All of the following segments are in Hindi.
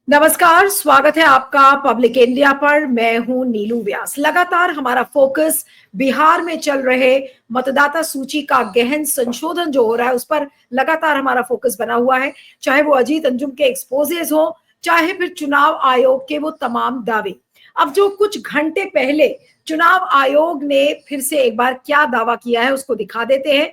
नमस्कार, स्वागत है आपका पब्लिक इंडिया पर। मैं हूं नीलू व्यास। लगातार हमारा फोकस बिहार में चल रहे मतदाता सूची का गहन संशोधन जो हो रहा है उस पर लगातार हमारा फोकस बना हुआ है। चाहे वो अजीत अंजुम के एक्सपोजेस हो, चाहे फिर चुनाव आयोग के वो तमाम दावे। अब जो कुछ घंटे पहले चुनाव आयोग ने फिर से एक बार क्या दावा किया है उसको दिखा देते हैं।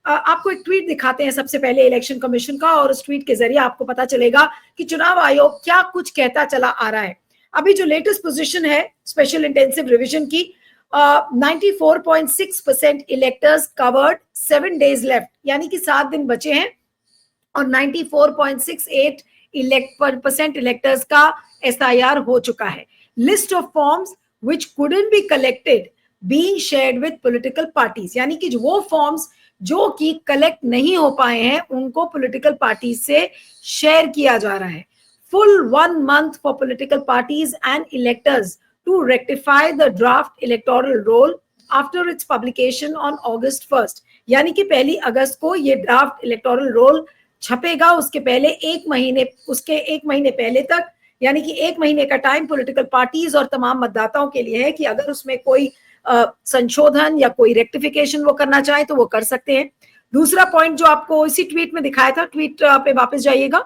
आपको एक ट्वीट दिखाते हैं सबसे पहले इलेक्शन कमीशन का, और उस ट्वीट के जरिए आपको पता चलेगा कि चुनाव आयोग क्या कुछ कहता चला आ रहा है। अभी जो लेटेस्ट पोजीशन है स्पेशल इंटेंसिव रिवीजन की, 94.6% इलेक्टर्स कवर्ड, 7 डेज लेफ्ट, यानी कि 7 दिन बचे हैं, और 94.68% इलेक्टर्स का SIR हो चुका है। List of forms which couldn't be collected being shared with political parties, यानी कि वो फॉर्म्स जो कि कलेक्ट नहीं हो पाए हैं उनको पॉलिटिकल पार्टी से शेयर किया जा रहा है। Full 1 month for political parties and electors to rectify the draft electoral roll after its publication on August 1st, यानी कि 1 अगस्त को ये ड्राफ्ट इलेक्टोरल रोल छपेगा। उसके एक महीने पहले तक, यानी कि 1 महीने का टाइम पॉलिटिकल पार्टीज और तमाम मतदाताओं के लिए है कि अगर उसमें कोई संशोधन या कोई रेक्टिफिकेशन वो करना चाहे तो वो कर सकते हैं। दूसरा पॉइंट जो आपको इसी ट्वीट में दिखाया था, ट्वीट पे वापस जाइएगा।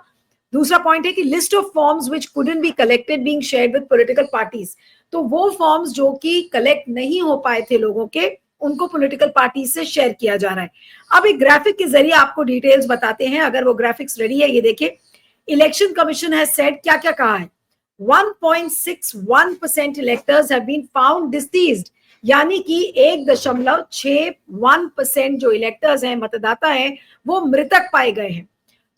दूसरा पॉइंट है कि list of forms which couldn't be collected being shared with political parties, तो वो फॉर्म्स जो कि कलेक्ट नहीं हो पाए थे लोगों के, उनको पॉलिटिकल पार्टी से शेयर किया जा रहा है। अब एक ग्राफिक के जरिए आपको डिटेल्स बताते हैं। अगर वो ग्राफिक्स रेडी है, ये देखिए। इलेक्शन कमीशन हैज सेड, क्या क्या कहा है। 1.61% electors have been found deceased, यानी कि 1.61% जो इलेक्टर्स हैं, मतदाता हैं, वो मृतक पाए गए हैं।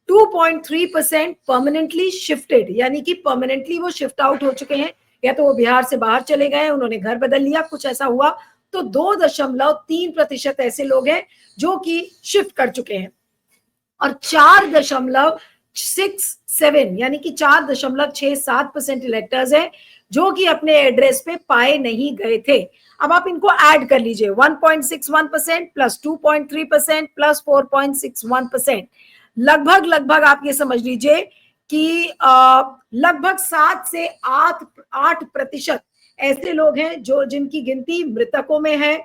2.3% परमानेंटली शिफ्टेड, यानी कि परमानेंटली वो शिफ्ट आउट हो चुके हैं, या तो वो बिहार से बाहर चले गए, उन्होंने घर बदल लिया, कुछ ऐसा हुआ। तो 2.3% ऐसे लोग हैं जो कि शिफ्ट कर चुके हैं, और 4.67, यानी कि 4.67% इलेक्टर्स हैं जो कि अपने एड्रेस पे पाए नहीं गए थे। अब आप इनको ऐड कर लीजिए, 1.61% प्लस 2.3% प्लस 4.61%, लगभग आप ये समझ लीजिए कि लगभग 7 से 8% ऐसे लोग हैं जो जिनकी गिनती मृतकों में है,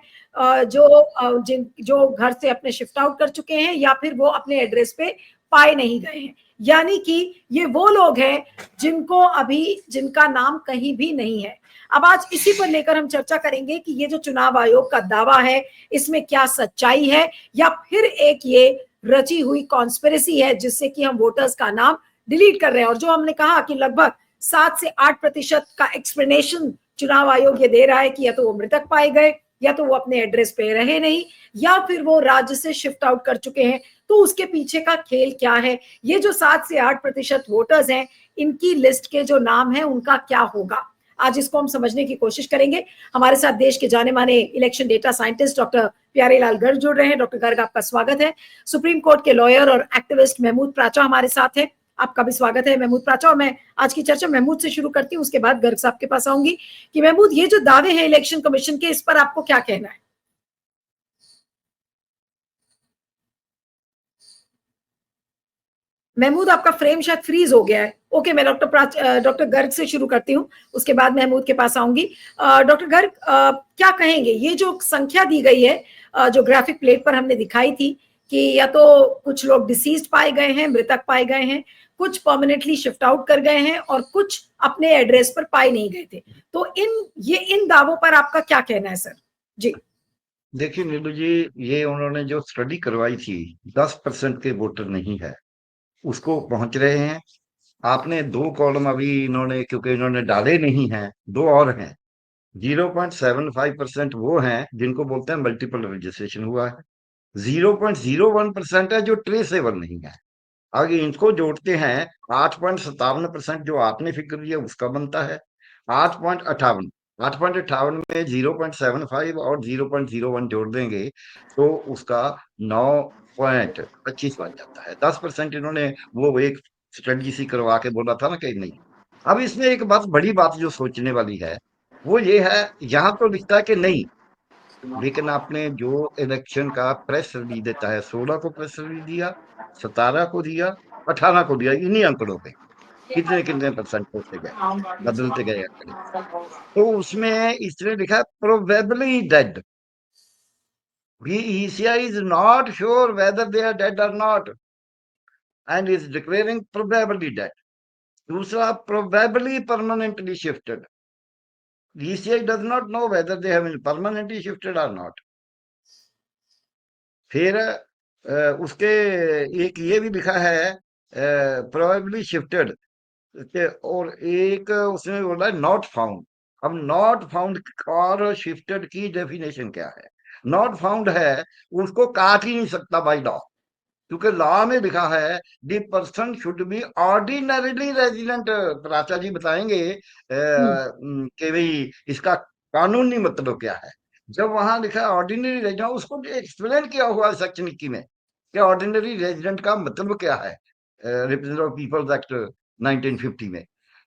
जो घर से अपने शिफ्ट आउट कर चुके हैं या फिर वो अपने एड्रेस पे पाए नहीं गए हैं। यानी कि ये वो लोग हैं जिनका नाम कहीं भी नहीं है। अब आज इसी पर लेकर हम चर्चा करेंगे कि ये जो चुनाव आयोग का दावा है इसमें क्या सच्चाई है, या फिर एक ये रची हुई कॉन्स्पिरेसी है जिससे कि हम वोटर्स का नाम डिलीट कर रहे हैं। और जो हमने कहा कि लगभग 7 से 8% का एक्सप्लेनेशन चुनाव आयोग ये दे रहा है कि या तो वो मृतक पाए गए, या तो वो अपने एड्रेस पे रहे नहीं, या फिर वो राज्य से शिफ्ट आउट कर चुके हैं। तो उसके पीछे का खेल क्या है, ये जो 7 से 8% वोटर्स हैं, इनकी लिस्ट के जो नाम है उनका क्या होगा, आज इसको हम समझने की कोशिश करेंगे। हमारे साथ देश के जाने माने election data scientist doctor Pyarelal Garg जुड़ रहे हैं। डॉक्टर गर्ग, आपका स्वागत है। सुप्रीम कोर्ट के लॉयर और एक्टिविस्ट महमूद प्राचा हमारे साथ हैं, आपका भी स्वागत है महमूद प्राचा। और मैं आज की चर्चा महमूद से शुरू करती हूँ, उसके बाद गर्ग साहब के पास आऊंगी। कि महमूद, ये जो दावे हैं इलेक्शन कमीशन के, इस पर आपको क्या कहना है? महमूद, आपका फ्रेम शायद फ्रीज हो गया है। ओके, मैं डॉक्टर गर्ग से शुरू करती हूँ, उसके बाद महमूद के पास आऊंगी। डॉक्टर गर्ग, क्या कहेंगे, ये जो संख्या दी गई है, जो ग्राफिक प्लेट पर हमने दिखाई थी कि या तो कुछ लोग डिसीज्ड पाए गए हैं, मृतक पाए गए हैं, कुछ परमानेंटली शिफ्ट आउट कर गए हैं, और कुछ अपने एड्रेस पर पाए नहीं गए थे, तो इन दावों पर आपका क्या कहना है सर? जी। देखिए नीलू जी, ये उन्होंने जो स्टडी करवाई थी, 10% के वोटर नहीं है, उसको पहुंच रहे हैं। आपने 2 कॉलम अभी इन्होंने, क्योंकि इन्होंने डाले नहीं हैं, 2 और हैं। 0.75% वो हैं जिनको बोलते हैं मल्टीपल रजिस्ट्रेशन हुआ है। 0.01% है जो ट्रेसेबल नहीं है। आगे इनको जोड़ते हैं, 8.57% जो आपने फिक्र दिया उसका बनता है। 8.58, 8.58 में 0.75 और 0.01 जोड़ देंगे तो उसका 9.25 बन जाता है। 10% इन्होंने वो एक स्टडी सी करवा के बोला था ना कि नहीं। अब इसमें एक बात, बड़ी बात जो सोचने वाली है वो ये है, यहाँ तो लिखता है कि नहीं, लेकिन आपने जो इलेक्शन का प्रेस रिलीज देता है, 16 को प्रेस रिलीज दिया, 17 को दिया, 18 को दिया, इन्हीं आंकड़ों पे। कितने कितने परसेंट होते गए, बदलते गए आंकड़े। तो उसमें इसने लिखा probably dead, ECI is not sure whether they are dead or not and is declaring probably dead. दूसरा probably permanently shifted, ECI does not know whether they have been permanently shifted or not. फिर उसके एक ये भी लिखा है प्रोबेबली शिफ्टेड, और एक उसने बोला नॉट फाउंड। अब नॉट फाउंड और शिफ्टेड की डेफिनेशन क्या है? नॉट फाउंड है, उसको काट ही नहीं सकता बाय लॉ, क्योंकि लॉ में लिखा है the person should be ordinarily resident. Pracha ji बताएंगे कि भाई इसका कानूनी मतलब क्या है। जब वहां लिखा है ऑर्डिनरी रेजिडेंट, उसको एक्सप्लेन किया हुआ है सेक्शन 21 में कि ऑर्डिनरी रेजिडेंट का मतलब क्या है, रिप्रेजेंटेटिव ऑफ पीपल्स एक्ट 1950 में।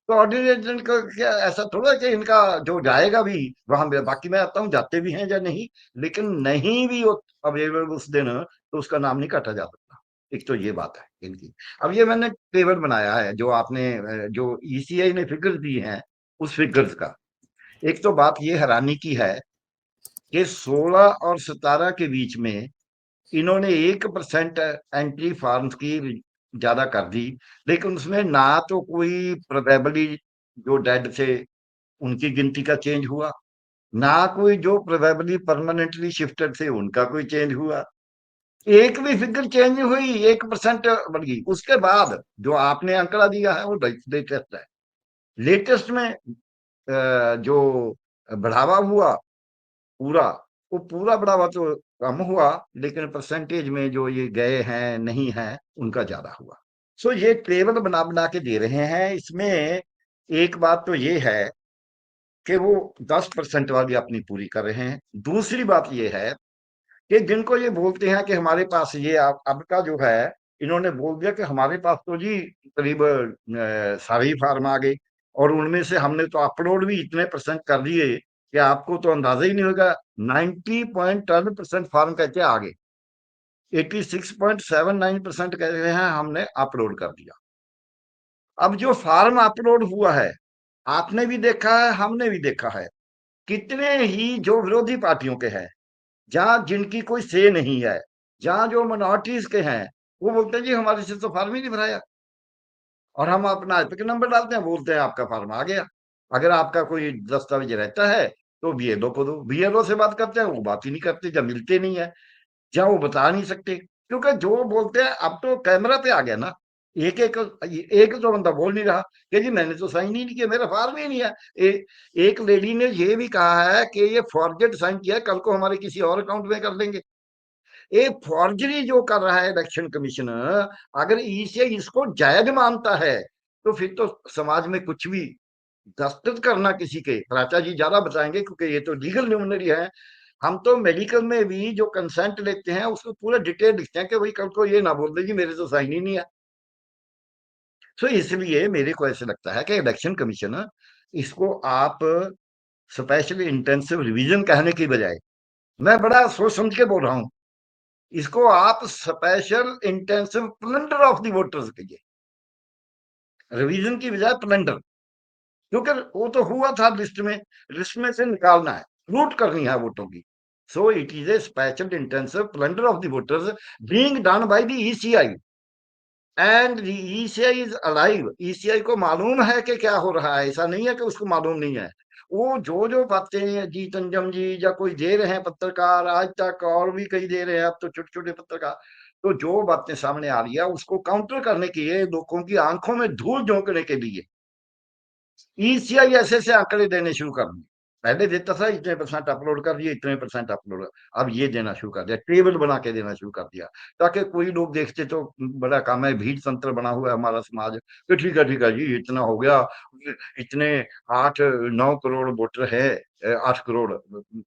तो ऑर्डिनरी रेजिडेंट का क्या ऐसा थोड़ा कि इनका जो जाएगा भी वहां, बाकी मैं आता हूँ जाते भी हैं या नहीं, लेकिन नहीं भी अवेलेबल उस दिन तो उसका नाम नहीं काटा जा सकता। एक तो ये बात है इनकी। अब ये मैंने टेबल बनाया है जो आपने जो ECI ने फिगर्स दी हैं उस फिगर्स का। एक तो बात ये हैरानी की है कि 16 और 17 के बीच में इन्होंने 1% एंट्री फार्म्स की ज्यादा कर दी, लेकिन उसमें ना तो कोई प्रोबेबली जो डेड थे उनकी गिनती का चेंज हुआ, ना कोई जो प्रोबेबली परमानेंटली शिफ्टेड थे उनका कोई चेंज हुआ। एक भी फिगर चेंज हुई, 1% बढ़ गई। उसके बाद जो आपने आंकड़ा दिया है वो लेटेस्ट है। लेटेस्ट में जो बढ़ावा हुआ पूरा, वो पूरा बढ़ावा तो कम हुआ, लेकिन परसेंटेज में जो ये गए हैं नहीं है उनका ज्यादा हुआ। सो ये टेबल बना बना के दे रहे हैं। इसमें एक बात तो ये है कि वो 10% वाली अपनी पूरी कर रहे हैं। दूसरी बात ये है कि जिनको ये बोलते हैं कि हमारे पास ये अब का जो है, इन्होंने बोल दिया कि हमारे पास तो जी करीब सारे ही फार्म आ गए, और उनमें से हमने तो अपलोड भी इतने परसेंट कर दिए कि आपको तो अंदाजा ही नहीं होगा। 90.10% फार्म कहते हैं आ गए, 86.79% कह रहे हैं हमने अपलोड कर दिया। अब जो फार्म अपलोड हुआ है आपने भी देखा है, हमने भी देखा है, कितने ही जो विरोधी पार्टियों के हैं, जहां जिनकी कोई से नहीं है, जहां जो मिनॉरिटीज के हैं, वो बोलते हैं जी हमारे से तो फार्म ही नहीं भराया, और हम अपना एपिक नंबर डालते हैं, बोलते हैं आपका फार्म आ गया। अगर आपका कोई दस्तावेज रहता है तो BLO को दो, BLO से बात करते हैं, वो बात ही नहीं करते, जब मिलते नहीं है जहाँ वो बता नहीं सकते, क्योंकि जो बोलते हैं अब तो कैमरा पे आ गया ना। एक एक एक तो बंदा बोल नहीं रहा कि जी मैंने तो साइन ही नहीं किया, मेरा फार्म ही नहीं है। एक लेडी ने ये भी कहा है कि ये फॉरजेट साइन किया है, कल को हमारे किसी और अकाउंट में कर देंगे। ये फॉर्जरी जो कर रहा है इलेक्शन कमीशन, अगर ECI इसको जायज मानता है तो फिर तो समाज में कुछ भी दस्तखत करना किसी के, प्राचा जी ज्यादा बताएंगे क्योंकि ये तो लीगल न्यूमनरी है। हम तो मेडिकल में भी जो कंसेंट लेते हैं उसको पूरा डिटेल लिखते हैं कि भाई कल को ये ना बोल दे जी मेरे तो साइन ही नहीं है। तो इसलिए मेरे को ऐसे लगता है कि इलेक्शन कमीशन इसको आप स्पेशल इंटेंसिव रिवीजन कहने की बजाय, मैं बड़ा सोच समझ के बोल रहा हूं, इसको आप special intensive plunder of the voters कहिए, रिवीजन की बजाय प्लंडर। क्योंकि वो तो हुआ था लिस्ट में से निकालना है, लूट करनी है वोटों की। So it is a special intensive plunder of the voters being done by the ECI, and the ECI is alive. ECI को मालूम है कि क्या हो रहा है, ऐसा नहीं है कि उसको मालूम नहीं है। वो जो बातें जी तंजम जी या कोई दे रहे हैं पत्रकार, आज तक और भी कई दे रहे हैं, अब तो छोटे छोटे पत्रकार, तो जो बातें सामने आ रही है उसको काउंटर करने के लिए, लोगों की आंखों में धूल झोंकने के लिए ECI ऐसे ऐसे आंकड़े देने शुरू कर दिए। पहले देता था इतने परसेंट अपलोड कर दिए, इतने परसेंट अपलोड, अब ये देना शुरू कर दिया, टेबल बना के देना शुरू कर दिया, ताकि कोई लोग देखते तो बड़ा काम है, भीड़ तंत्र बना हुआ है हमारा समाज कि ठीक है जी इतना हो गया, इतने 8-9 करोड़ वोटर है, 8 करोड़, जी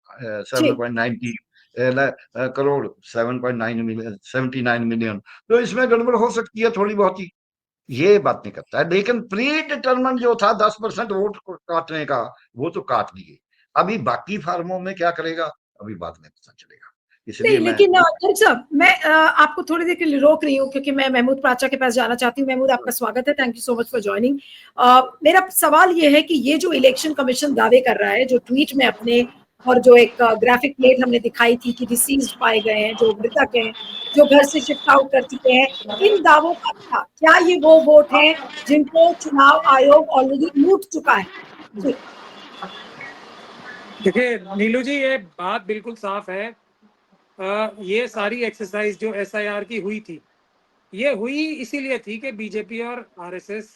7.90 करोड़, 7.9 मिलियन, 79 मिलियन, तो इसमें गड़बड़ हो सकती है थोड़ी बहुत ही, ये बात नहीं करता है। लेकिन प्री डिटरमिन जो था 10% वोट काटने का, वो तो काट दिए। अभी बाकी फार्मों में क्या करेगा अभी बाद में पता चलेगा। इसलिए नहीं, मैं लेकिन तारिक साहब, मैं आपको थोड़ी देर के लिए रोक रही हूँ क्योंकि मैं महमूद पाचा के पास जाना चाहती हूँ। महमूद, आपका स्वागत है, thank you so much for joining. मेरा सवाल ये है कि ये जो इलेक्शन कमीशन दावे कर रहा है, जो ट्वीट में अपने, और जो एक ग्राफिक प्लेट हमने दिखाई थी कि डिसीज पाए गए हैं, जो मृतक हैं, जो घर से शिफ्ट आउट कर चुके हैं, इन दावों का क्या ये वो वोट हैं जिनको चुनाव आयोग ऑलरेडी लूट चुका है? जी। देखिए नीलू जी, ये बात बिल्कुल साफ है। ये सारी एक्सरसाइज जो एसआईआर की हुई थी, ये हुई इसीलिए थी कि बीजेपी और आरएसएस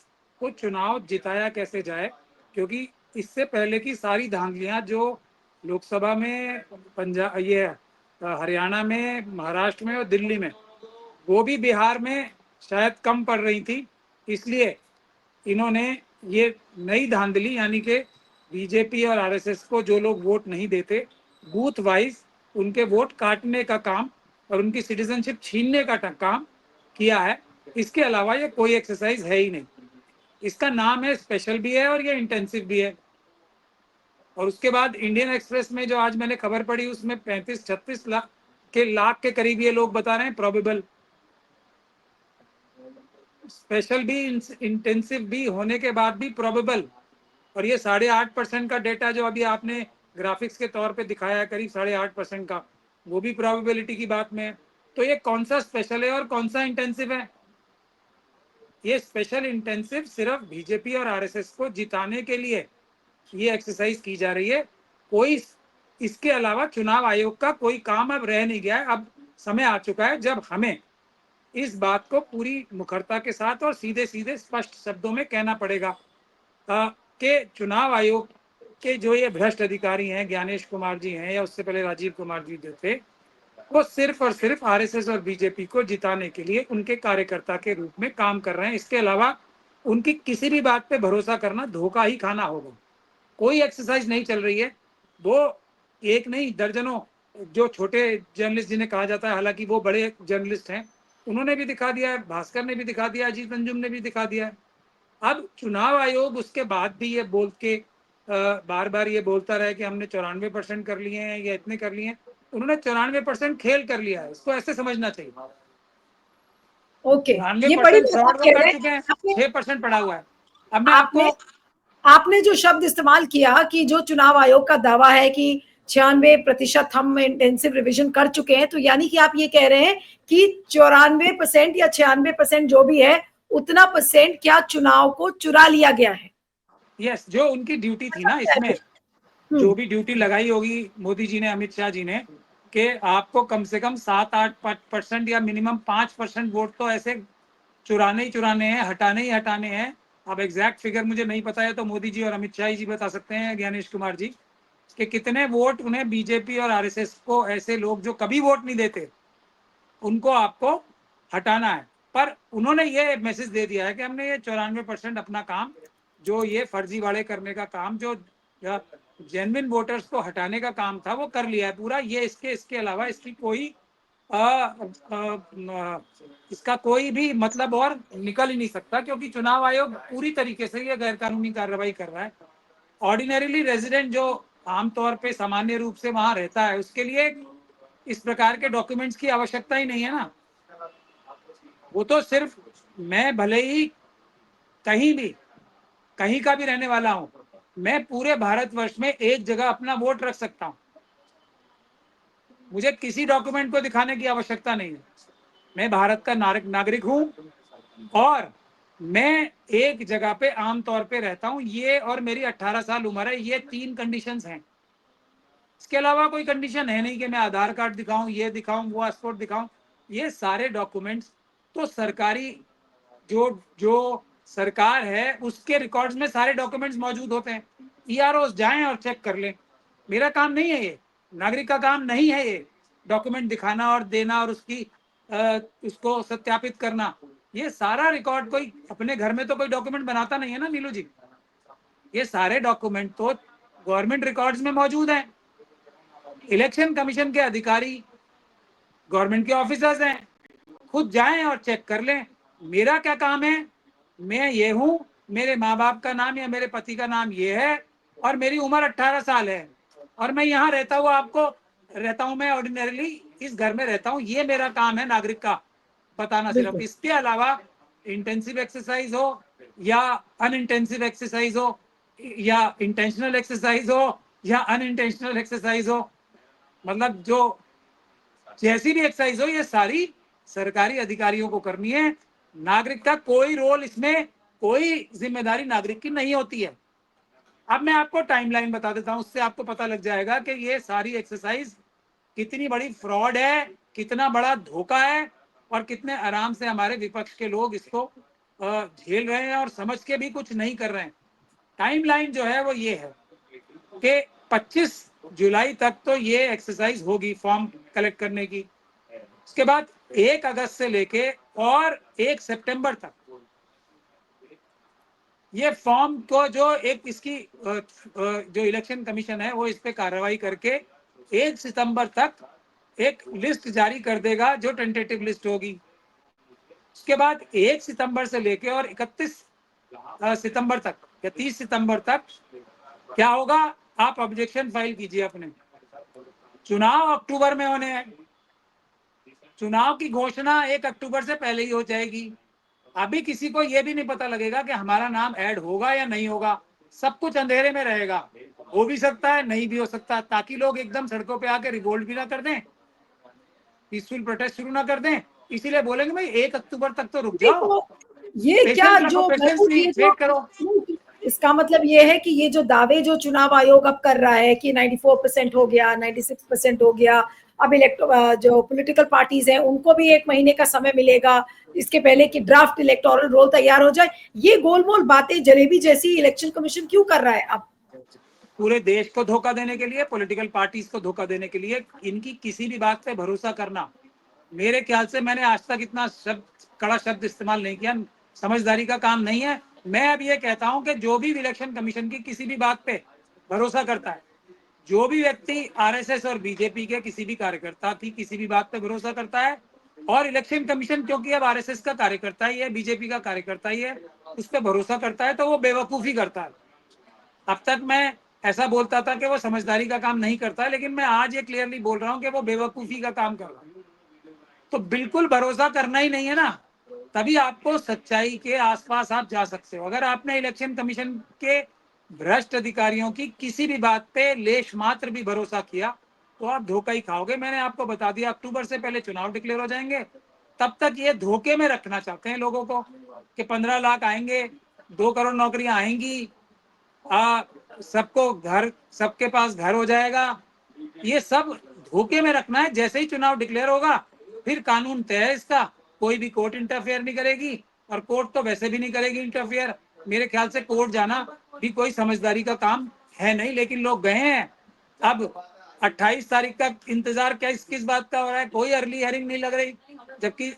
को चुनाव जिताया कैसे जाए, क्योंकि इससे पहले की सारी धांधलियां जो लोकसभा में, पंजाब, ये हरियाणा में, महाराष्ट्र में और दिल्ली में, वो भी बिहार में शायद कम पड़ रही थी, इसलिए इन्होंने ये नई धांधली, यानी कि बीजेपी और आरएसएस को जो लोग वोट नहीं देते, बूथ वाइज उनके वोट काटने का काम और उनकी सिटीजनशिप छीनने का काम किया है। इसके अलावा ये कोई एक्सरसाइज है ही नहीं। इसका नाम है स्पेशल भी है और ये इंटेंसिव भी है। और उसके बाद इंडियन एक्सप्रेस में जो आज मैंने खबर पढ़ी, उसमें 35-36 लाख के करीब ये लोग बता रहे हैं प्रोबेबल। स्पेशल भी, इंटेंसिव भी होने के बाद भी प्रोबेबल। और ये 8.5% का डेटा जो अभी आपने ग्राफिक्स के तौर पे दिखाया, करीब 8.5% का, वो भी प्रोबेबिलिटी की बात में है। तो ये कौन सा स्पेशल है और कौन सा इंटेंसिव है? ये स्पेशल इंटेंसिव सिर्फ बीजेपी और आरएसएस को जिताने के लिए ये एक्सरसाइज की जा रही है। कोई इसके अलावा चुनाव आयोग का कोई काम अब रह नहीं गया है। अब समय आ चुका है जब हमें इस बात को पूरी मुखरता के साथ और सीधे सीधे स्पष्ट शब्दों में कहना पड़ेगा कि चुनाव आयोग के जो ये भ्रष्ट अधिकारी हैं, ज्ञानेश कुमार जी हैं या उससे पहले राजीव कुमार जी जो थे, वो सिर्फ और सिर्फ आरएसएस और बीजेपी को जिताने के लिए उनके कार्यकर्ता के रूप में काम कर रहे हैं। इसके अलावा उनकी किसी भी बात पे भरोसा करना धोखा ही खाना होगा। कोई एक्सरसाइज नहीं चल रही है। वो एक नहीं, दर्जनों जो छोटे जर्नलिस्ट जिन्हें कहा जाता है, हालांकि वो बड़े जर्नलिस्ट हैं, उन्होंने भी दिखा दिया है, भास्कर ने भी दिखा दिया, अजीत अंजुम ने भी दिखा दिया है। अब चुनाव आयोग उसके बाद भी ये बोल के बार बार ये बोलता रहा कि हमने 94% कर लिए हैं या इतने कर लिए हैं। उन्होंने 94% खेल कर लिया है, इसको ऐसे समझना चाहिए। ओके, ये बड़ी 94% बात फ्रॉड आप वो कह कर रहे चुके हैं, हैं। 6% पड़ा हुआ है। अब मैं आपने आपको आपने जो शब्द इस्तेमाल किया कि जो चुनाव आयोग का दावा है कि 96% हम इंटेंसिव रिवीजन कर चुके हैं, तो यानी कि आप ये कह रहे हैं कि 94% या 96% जो भी है, उतना परसेंट क्या चुनाव को चुरा लिया गया है? यस, जो उनकी ड्यूटी थी ना, इसमें जो भी ड्यूटी लगाई होगी मोदी जी ने, अमित शाह जी ने, कि आपको कम से कम 7-8% या मिनिमम 5% वोट तो ऐसे चुराने ही चुराने हैं, हटाने ही हटाने हैं। अब एग्जैक्ट फिगर मुझे नहीं पता है, तो मोदी जी और अमित शाह जी बता सकते हैं, ज्ञानेश कुमार जी, कि कितने वोट उन्हें बीजेपी और आरएसएस को, ऐसे लोग जो कभी वोट नहीं देते, उनको आपको हटाना है। पर उन्होंने ये मैसेज दे दिया है कि हमने ये 94% अपना काम, जो ये फर्जीवाड़े करने का काम, जो जेन्युइन वोटर्स को हटाने का काम था, वो कर लिया है पूरा। ये इसके अलावा इसकी कोई इसका कोई भी मतलब और निकल ही नहीं सकता, क्योंकि चुनाव आयोग पूरी तरीके से ये गैर कानूनी कार्रवाई कर रहा है। ऑर्डिनरीली रेजिडेंट जो आमतौर पे सामान्य रूप से वहां रहता है, उसके लिए इस प्रकार के डॉक्यूमेंट्स की आवश्यकता ही नहीं है ना। वो तो सिर्फ, मैं भले ही कहीं का भी रहने वाला हूं, मैं पूरे भारतवर्ष में एक जगह अपना वोट रख सकता हूं। मुझे किसी डॉक्यूमेंट को दिखाने की आवश्यकता नहीं है। मैं भारत का नागरिक हूं और मैं एक जगह पे आमतौर पे रहता हूं, ये और मेरी 18 साल उम्र है, ये 3 कंडीशंस हैं। इसके अलावा कोई कंडीशन है नहीं कि मैं आधार कार्ड दिखाऊं, ये दिखाऊं, वो पासपोर्ट दिखाऊं। ये सारे डॉक्यूमेंट्स तो सरकारी, जो जो सरकार है उसके रिकॉर्ड्स में सारे डॉक्यूमेंट्स मौजूद होते हैं। ईआरओस जाएं और चेक कर लें। मेरा काम नहीं है ये, नागरिक का काम नहीं है ये डॉक्यूमेंट दिखाना और देना और उसको सत्यापित करना। ये सारा रिकॉर्ड, कोई अपने घर में तो कोई डॉक्यूमेंट बनाता नहीं है ना नीलू जी। ये सारे डॉक्यूमेंट तो गवर्नमेंट रिकॉर्ड्स में मौजूद हैं। इलेक्शन कमीशन के अधिकारी गवर्नमेंट के ऑफिसर्स हैं, खुद जाएं और चेक कर लें। मेरा क्या काम है? मैं ये हूं, मेरे माँ बाप का नाम या मेरे पति का नाम ये है और मेरी उम्र 18 साल है और मैं यहाँ रहता हुआ आपको रहता हूं, मैं ऑर्डिनरीली इस घर में रहता हूं, ये मेरा काम है नागरिक का बताना सिर्फ। बिल्कुल। इसके अलावा इंटेंसिव एक्सरसाइज हो या अनइंटेंसिव एक्सरसाइज हो या इंटेंशनल एक्सरसाइज हो या अनइंटेंशनल एक्सरसाइज हो, मतलब जो जैसी भी एक्सरसाइज हो, ये सारी सरकारी अधिकारियों को करनी है। नागरिक का कोई रोल इसमें, कोई जिम्मेदारी नागरिक की नहीं होती है। अब मैं आपको टाइमलाइन बता देता हूं, उससे आपको पता लग जाएगा कि ये सारी एक्सरसाइज कितनी बड़ी फ्रॉड है, कितना बड़ा धोखा है, और कितने आराम से हमारे विपक्ष के लोग इसको झेल रहे हैं और समझ के भी कुछ नहीं कर रहे हैं। टाइमलाइन जो है वो ये है कि 25 जुलाई तक तो ये एक्सरसाइज होगी फॉर्म कलेक्ट करने की। उसके बाद 1 अगस्त से लेके और 1 सितंबर तक ये फॉर्म को जो एक इसकी जो इलेक्शन कमीशन है वो इस पे कार्रवाई करके 1 सितंबर तक एक लिस्ट जारी कर देगा जो टेंटेटिव लिस्ट होगी। उसके बाद 1 सितंबर से लेके और 31 सितंबर तक या 30 सितंबर तक क्या होगा, आप ऑब्जेक्शन फाइल कीजिए अपने। चुनाव अक्टूबर में होने हैं, चुनाव की घोषणा 1 अक्टूबर से पहले ही हो जाएगी। अभी किसी को यह भी नहीं पता लगेगा कि हमारा नाम ऐड होगा या नहीं होगा, सब कुछ अंधेरे में रहेगा। हो भी सकता है, नहीं भी हो सकता, ताकि लोग एकदम सड़कों पे आके रिवोल्ट भी ना कर दें, पीसफुल प्रोटेस्ट शुरू ना कर दें। इसीलिए बोलेंगे भाई 1 अक्टूबर तक तो रुक जाओ, देखो, ये क्या पेशेंस रखो, जो पेशेंस महबूब, ये वेट करो। जो इसका मतलब ये है कि ये जो दावे जो चुनाव आयोग अब कर रहा है कि 94% हो गया, 96% हो गया, अब जो पॉलिटिकल पार्टीज हैं उनको भी 1 महीने का समय मिलेगा इसके पहले कि ड्राफ्ट इलेक्टोरल रोल तैयार हो जाए, ये गोलमोल बातें जलेबी जैसी इलेक्शन कमीशन क्यों कर रहा है अब? पूरे देश को धोखा देने के लिए, पॉलिटिकल पार्टीज को धोखा देने के लिए। इनकी किसी भी बात पे भरोसा करना, मेरे ख्याल से मैंने आज तक इतना कड़ा शब्द इस्तेमाल नहीं किया, समझदारी का काम नहीं है। मैं अब ये कहता हूं कि जो भी इलेक्शन कमीशन की किसी भी बात पे भरोसा करता है, जो भी व्यक्ति आरएसएस और बीजेपी के किसी भी कार्यकर्ता की किसी भी बात पे भरोसा करता है, और इलेक्शन कमीशन क्योंकि अब आरएसएस का कार्यकर्ता ही है, बीजेपी का कार्यकर्ता ही है, उस पर भरोसा करता है, तो वो बेवकूफी करता है। अब तक मैं ऐसा बोलता था कि वो समझदारी का काम नहीं करता है, लेकिन मैं आज ये क्लियरली बोल रहा हूं कि वो बेवकूफी का काम कर रहा है। तो बिल्कुल भरोसा करना ही नहीं है ना, तभी आपको सच्चाई के आसपास आप जा सकते हो। अगर आपने इलेक्शन कमीशन के भ्रष्ट अधिकारियों की किसी भी बात पे लेश मात्र भी भरोसा किया तो आप धोखा ही खाओगे। मैंने आपको बता दिया, अक्टूबर से पहले चुनाव डिक्लेयर हो जाएंगे, तब तक ये धोखे में रखना चाहते हैं लोगों को कि 15 लाख आएंगे, 2 करोड़ नौकरियां आएंगी, सबको घर, सबके पास घर हो जाएगा। ये सब धोखे में रखना है। जैसे ही चुनाव डिक्लेयर होगा फिर कानून तय है इसका, कोई भी कोर्ट इंटरफेयर नहीं करेगी, और कोर्ट तो वैसे भी नहीं करेगी इंटरफेयर। मेरे ख्याल से कोर्ट जाना भी कोई समझदारी का काम है नहीं, लेकिन लोग गए हैं। अब 28 तारीख का इंतजार क्या किस बात का हो रहा है, कोई अर्ली हियरिंग नहीं लग रही, जबकि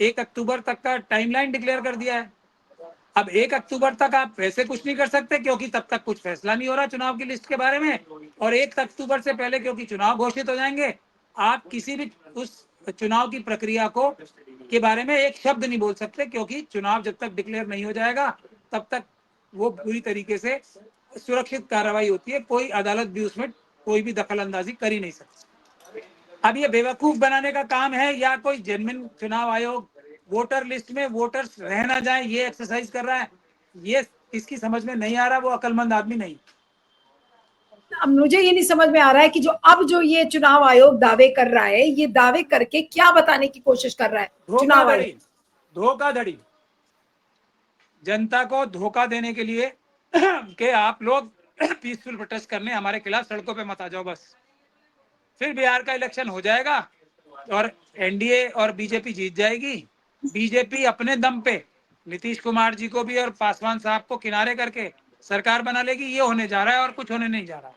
1 अक्टूबर तक का टाइमलाइन डिक्लेयर कर दिया है। अब 1 अक्टूबर तक आप वैसे कुछ नहीं कर सकते क्योंकि तब तक कुछ फैसला नहीं हो रहा चुनाव की लिस्ट के बारे में, और 1 अक्टूबर से पहले क्योंकि चुनाव घोषित हो जाएंगे, आप किसी भी उस चुनाव की प्रक्रिया को के बारे में एक शब्द नहीं बोल सकते, क्योंकि चुनाव जब तक डिक्लेयर नहीं हो जाएगा तब तक वो पूरी तरीके से सुरक्षित कार्रवाई होती है, कोई अदालत भी उसमें कोई भी दखल अंदाजी कर ही नहीं सकती। अब ये बेवकूफ बनाने का काम है या कोई जेन्युइन चुनाव आयोग वोटर लिस्ट में वोटर्स रह ना जाए ये एक्सरसाइज कर रहा है, ये इसकी समझ में नहीं आ रहा, वो अकलमंद आदमी नहीं। अब मुझे ये नहीं समझ में आ रहा है कि जो अब जो ये चुनाव आयोग दावे कर रहा है, ये दावे करके क्या बताने की कोशिश कर रहा है चुनाव आयोग? धोखाधड़ी, धोखाधड़ी, जनता को धोखा देने के लिए कि आप लोग पीसफुल प्रोटेस्ट करने हमारे खिलाफ सड़कों पे मत आ जाओ बस, फिर बिहार का इलेक्शन हो जाएगा और एनडीए और बीजेपी जीत जाएगी। बीजेपी अपने दम पे नीतीश कुमार जी को भी और पासवान साहब को किनारे करके सरकार बना लेगी। ये होने जा रहा है और कुछ होने नहीं जा रहा।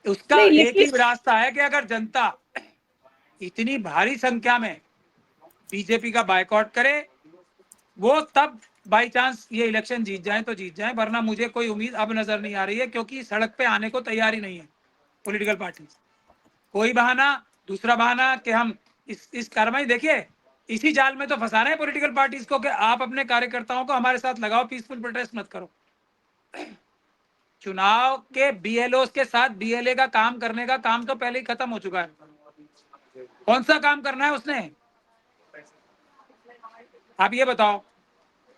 उसका नहीं, एक ही लेकिन रास्ता है कि अगर जनता इतनी भारी संख्या में बीजेपी का बायकॉट करे, वो तब बाई चांस ये इलेक्शन जीत जाए तो जीत जाए, वरना मुझे कोई उम्मीद अब नजर नहीं आ रही है, क्योंकि सड़क पे आने को तैयार ही नहीं है पॉलिटिकल पार्टी। कोई बहाना, दूसरा बहाना कि हम इस कार्रवाई, देखिए इसी जाल में तो फंसा रहे हैं पॉलिटिकल पार्टीज को कि आप अपने कार्यकर्ताओं को हमारे साथ लगाओ, पीसफुल प्रोटेस्ट मत करो। चुनाव के बीएलओ के साथ बीएलए का काम करने का काम तो पहले ही खत्म हो चुका है। कौन सा काम करना है उसने, आप ये बताओ।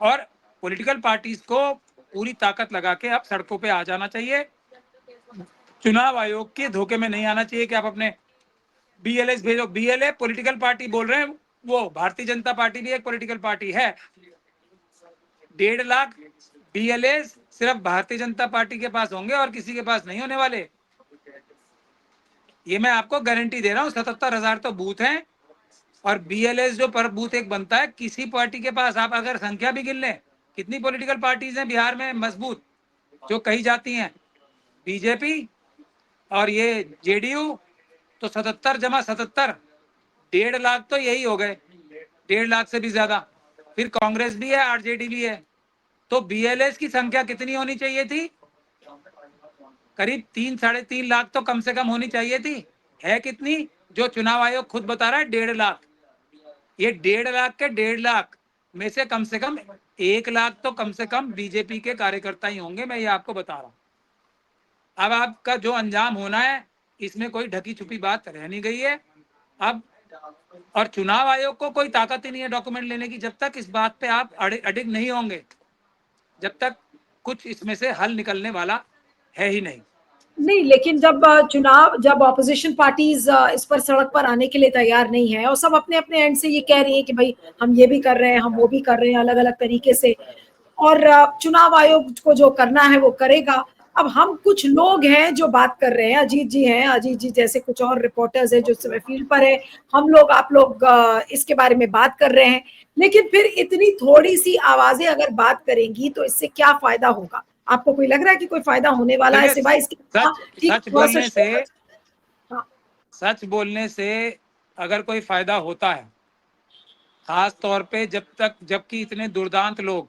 और पॉलिटिकल पार्टीज को पूरी ताकत लगा के अब सड़कों पे आ जाना चाहिए। चुनाव आयोग के धोखे में नहीं आना चाहिए कि आप अपने बीएलए भेजो। बीएलए पॉलिटिकल पार्टी बोल रहे हैं, वो भारतीय जनता पार्टी भी एक पॉलिटिकल पार्टी है। 1.5 लाख बीएलए सिर्फ भारतीय जनता पार्टी के पास होंगे और किसी के पास नहीं होने वाले, ये मैं आपको गारंटी दे रहा हूँ। 77,000 तो बूथ हैं और बीएलए जो पर बूथ एक बनता है किसी पार्टी के पास, आप अगर संख्या भी गिन लें, कितनी पॉलिटिकल पार्टीज हैं बिहार में मजबूत जो कही जाती हैं, बीजेपी और ये जेडीयू, तो 77 जमा 77, 1.5 लाख तो यही हो गए, 1.5 लाख से भी ज्यादा। फिर कांग्रेस भी है, आरजेडी भी है, तो बीएलए की संख्या कितनी होनी चाहिए थी, करीब 3-3.5 लाख तो कम से कम होनी चाहिए थी। है कितनी, जो चुनाव आयोग खुद बता रहा है 1.5 लाख। ये 1.5 लाख के 1.5 लाख में से कम 1 लाख तो कम से कम बीजेपी के कार्यकर्ता ही होंगे, मैं ये आपको बता रहा हूँ। अब आपका जो अंजाम होना है इसमें कोई ढकी छुपी बात रह नहीं गई है अब। और चुनाव आयोग को कोई ताकत ही नहीं है डॉक्यूमेंट लेने की, जब तक इस बात पे आप अडिग नहीं होंगे, जब तक कुछ इसमें से हल निकलने वाला है ही नहीं। नहीं, लेकिन जब ऑपोजिशन पार्टीज इस पर सड़क पर आने के लिए तैयार नहीं है और सब अपने अपने एंड से ये कह रही है कि भाई हम ये भी कर रहे हैं, हम वो भी कर रहे हैं, अलग अलग तरीके से, और चुनाव आयोग को जो करना है वो करेगा। अब हम कुछ लोग हैं जो बात कर रहे हैं, अजीत जी हैं, अजीत जी जैसे कुछ और रिपोर्टर्स हैं जो इस समय फील्ड पर है, हम लोग आप लोग इसके बारे में बात कर रहे हैं, लेकिन फिर इतनी थोड़ी सी आवाजें अगर बात करेंगी तो इससे क्या फायदा होगा? आपको कोई लग रहा है कि कोई फायदा होने वाला है देखिए, सिवाय इसके? सच थोड़ा सा बोलने से, हाँ, सच बोलने से अगर कोई फायदा होता है, खास तौर पे जबकि इतने दुर्दांत लोग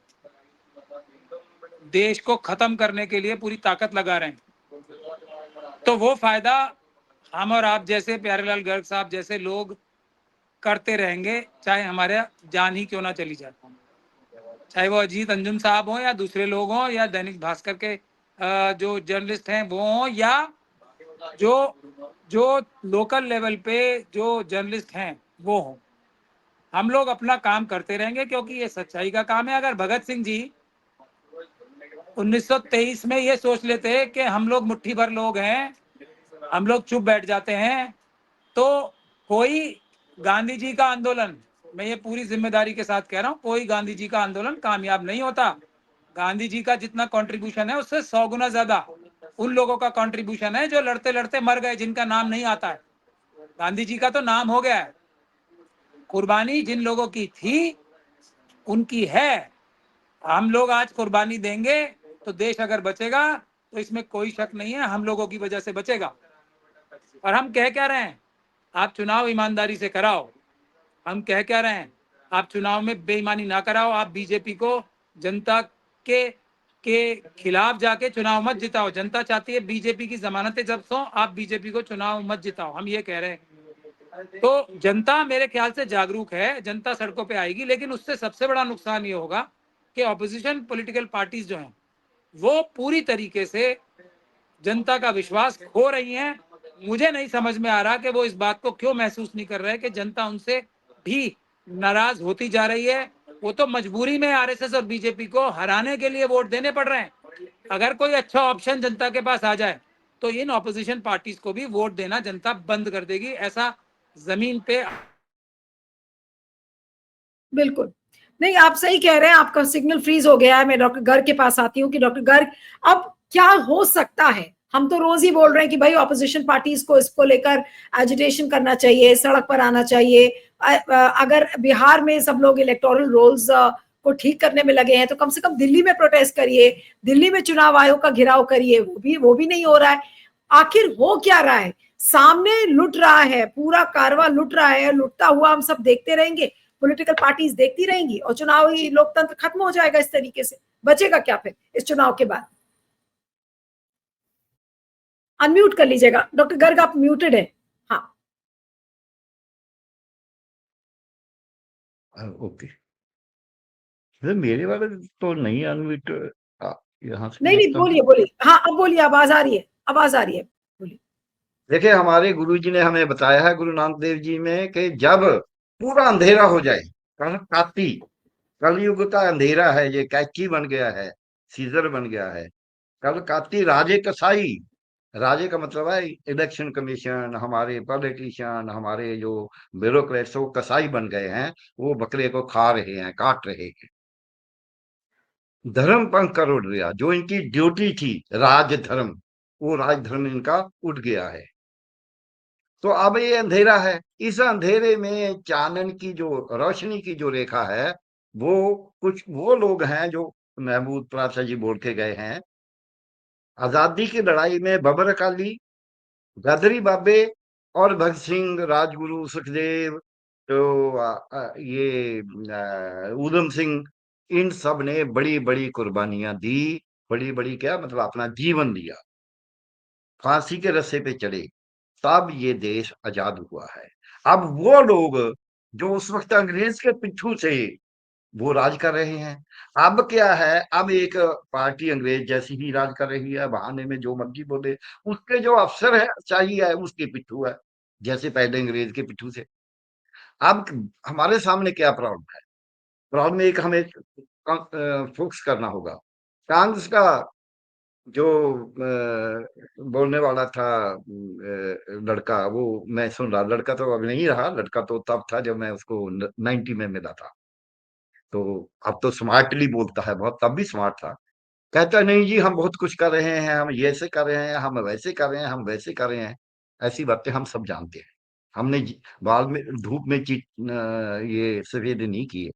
देश को खत्म करने के लिए पूरी ताकत लगा रहे हैं, तो वो फायदा हम और आप जैसे प्यारेलाल गर्ग साहब जैसे लोग करते रहेंगे, चाहे हमारे जान ही क्यों ना चली जाए, चाहे वो अजीत अंजुम साहब हो या दूसरे लोग हों या दैनिक भास्कर के जो जर्नलिस्ट हैं वो हों या जो जो लोकल लेवल पे जो जर्नलिस्ट हैं वो हों, हम लोग अपना काम करते रहेंगे क्योंकि ये सच्चाई का काम है। अगर भगत सिंह जी 1923 में ये सोच लेते कि हम लोग मुट्ठी भर लोग हैं, हम लोग चुप बैठ जाते हैं, तो कोई गांधी जी का आंदोलन, मैं ये पूरी जिम्मेदारी के साथ कह रहा हूं, कोई गांधी जी का आंदोलन कामयाब नहीं होता। गांधी जी का जितना कंट्रीब्यूशन है उससे 100 गुना ज्यादा उन लोगों का कंट्रीब्यूशन है जो लड़ते लड़ते मर गए, जिनका नाम नहीं आता है। गांधी जी का तो नाम हो गया है, कुर्बानी जिन लोगों की थी उनकी है। हम लोग आज कुर्बानी देंगे तो देश अगर बचेगा तो इसमें कोई शक नहीं है, हम लोगों की वजह से बचेगा। और हम कह क्या रहे हैं, आप चुनाव ईमानदारी से कराओ। हम कह क्या रहे हैं, आप चुनाव में बेईमानी ना कराओ, आप बीजेपी को जनता के खिलाफ जाके चुनाव मत जिताओ। जनता चाहती है बीजेपी की जमानतें जब्त हो, आप बीजेपी को चुनाव मत जिताओ, हम ये कह रहे हैं। तो जनता मेरे ख्याल से जागरूक है, जनता सड़कों पे आएगी, लेकिन उससे सबसे बड़ा नुकसान ये होगा कि ऑपोजिशन पॉलिटिकल पार्टीज जो हैं वो पूरी तरीके से जनता का विश्वास खो रही हैं। मुझे नहीं समझ में आ रहा कि वो इस बात को क्यों महसूस नहीं कर रहे कि जनता उनसे भी नाराज होती जा रही है। वो तो मजबूरी में आरएसएस और बीजेपी को हराने के लिए वोट देने पड़ रहे हैं। अगर कोई अच्छा ऑप्शन जनता के पास आ जाए तो इन ऑपोजिशन पार्टीज को भी वोट देना जनता बंद कर देगी, ऐसा जमीन पे। बिल्कुल नहीं, आप सही कह रहे हैं, आपका सिग्नल फ्रीज हो गया है। मैं डॉक्टर गर्ग के पास आती हूँ कि डॉक्टर गर्ग, अब क्या हो सकता है? हम तो रोज ही बोल रहे हैं कि भाई ऑपोजिशन पार्टीज को इसको लेकर एजिटेशन करना चाहिए, सड़क पर आना चाहिए। अगर बिहार में सब लोग इलेक्टोरल रोल्स को ठीक करने में लगे हैं तो कम से कम दिल्ली में प्रोटेस्ट करिए, दिल्ली में चुनाव आयोग का घेराव करिए, वो भी नहीं हो रहा है। आखिर हो क्या रहा है? सामने लुट रहा है, पूरा कारवां लुट रहा है, लुटता हुआ हम सब देखते रहेंगे, पॉलिटिकल पार्टीज देखती रहेंगी और चुनावी लोकतंत्र खत्म हो जाएगा इस तरीके से। बचेगा क्या फिर इस चुनाव के बाद? अनम्यूट कर लीजिएगा डॉक्टर गर्ग, आप म्यूटेड है। हाँ, ओके। मेरे वाले तो नहीं अनम्यूट, यहाँ से नहीं नहीं, देखता हूँ। बोलिए बोलिए, हाँ अब बोलिए, आवाज आ रही है, आवाज आ रही है, बोलिए। देखिए, हमारे गुरु जी ने हमें बताया है, गुरु नानक देव जी में, कि जब पूरा अंधेरा हो जाए, काती, कलयुग का अंधेरा है, ये कैची बन गया है, सीजर बन गया है, कल काती राजे कसाई, राजे का मतलब है इलेक्शन कमीशन, हमारे पॉलिटिशियन, हमारे जो ब्यूरोक्रेट्स, वो कसाई बन गए हैं, वो बकरे को खा रहे हैं, काट रहे हैं। धर्म पंख कर उड़ गया, जो इनकी ड्यूटी थी राज धर्म, वो राज धर्म इनका उठ गया है। तो अब ये अंधेरा है, इस अंधेरे में चानन की जो रोशनी की जो रेखा है, वो कुछ वो लोग हैं जो महमूद प्राचा जी बोल के गए हैं, आजादी की लड़ाई में बबर अकाली, गदरी बाबे और भगत सिंह, राजगुरु, सुखदेव, तो ये ऊधम सिंह, इन सब ने बड़ी बड़ी कुर्बानियां दी, बड़ी बड़ी क्या मतलब अपना जीवन दिया, फांसी के रस्से पे चढ़े, तब ये देश आजाद हुआ है। अब वो लोग जो उस वक्त अंग्रेज के पिट्ठू से वो राज कर रहे हैं, अब क्या है, अब एक पार्टी अंग्रेज जैसी ही राज कर रही है, बहाने में जो मर्जी बोले, उसके जो अफसर है चाहिए है उसके पिट्ठू है, जैसे पहले अंग्रेज के पिट्ठू से। अब हमारे सामने क्या प्रॉब्लम है, प्रॉब्लम एक हमें फोकस करना होगा। कांग्रेस का जो बोलने वाला था लड़का, वो मैं सुन रहा, लड़का तो अब नहीं रहा, लड़का तो तब था जब मैं उसको 90 में मिला था, तो अब तो स्मार्टली बोलता है बहुत, तब भी स्मार्ट था। कहता है नहीं जी, हम बहुत कुछ कर रहे हैं, हम ये ऐसे कर रहे हैं, हम वैसे कर रहे हैं, हम वैसे कर रहे हैं। ऐसी बातें हम सब जानते हैं, हमने बाल में धूप में ये सफेद नहीं किए।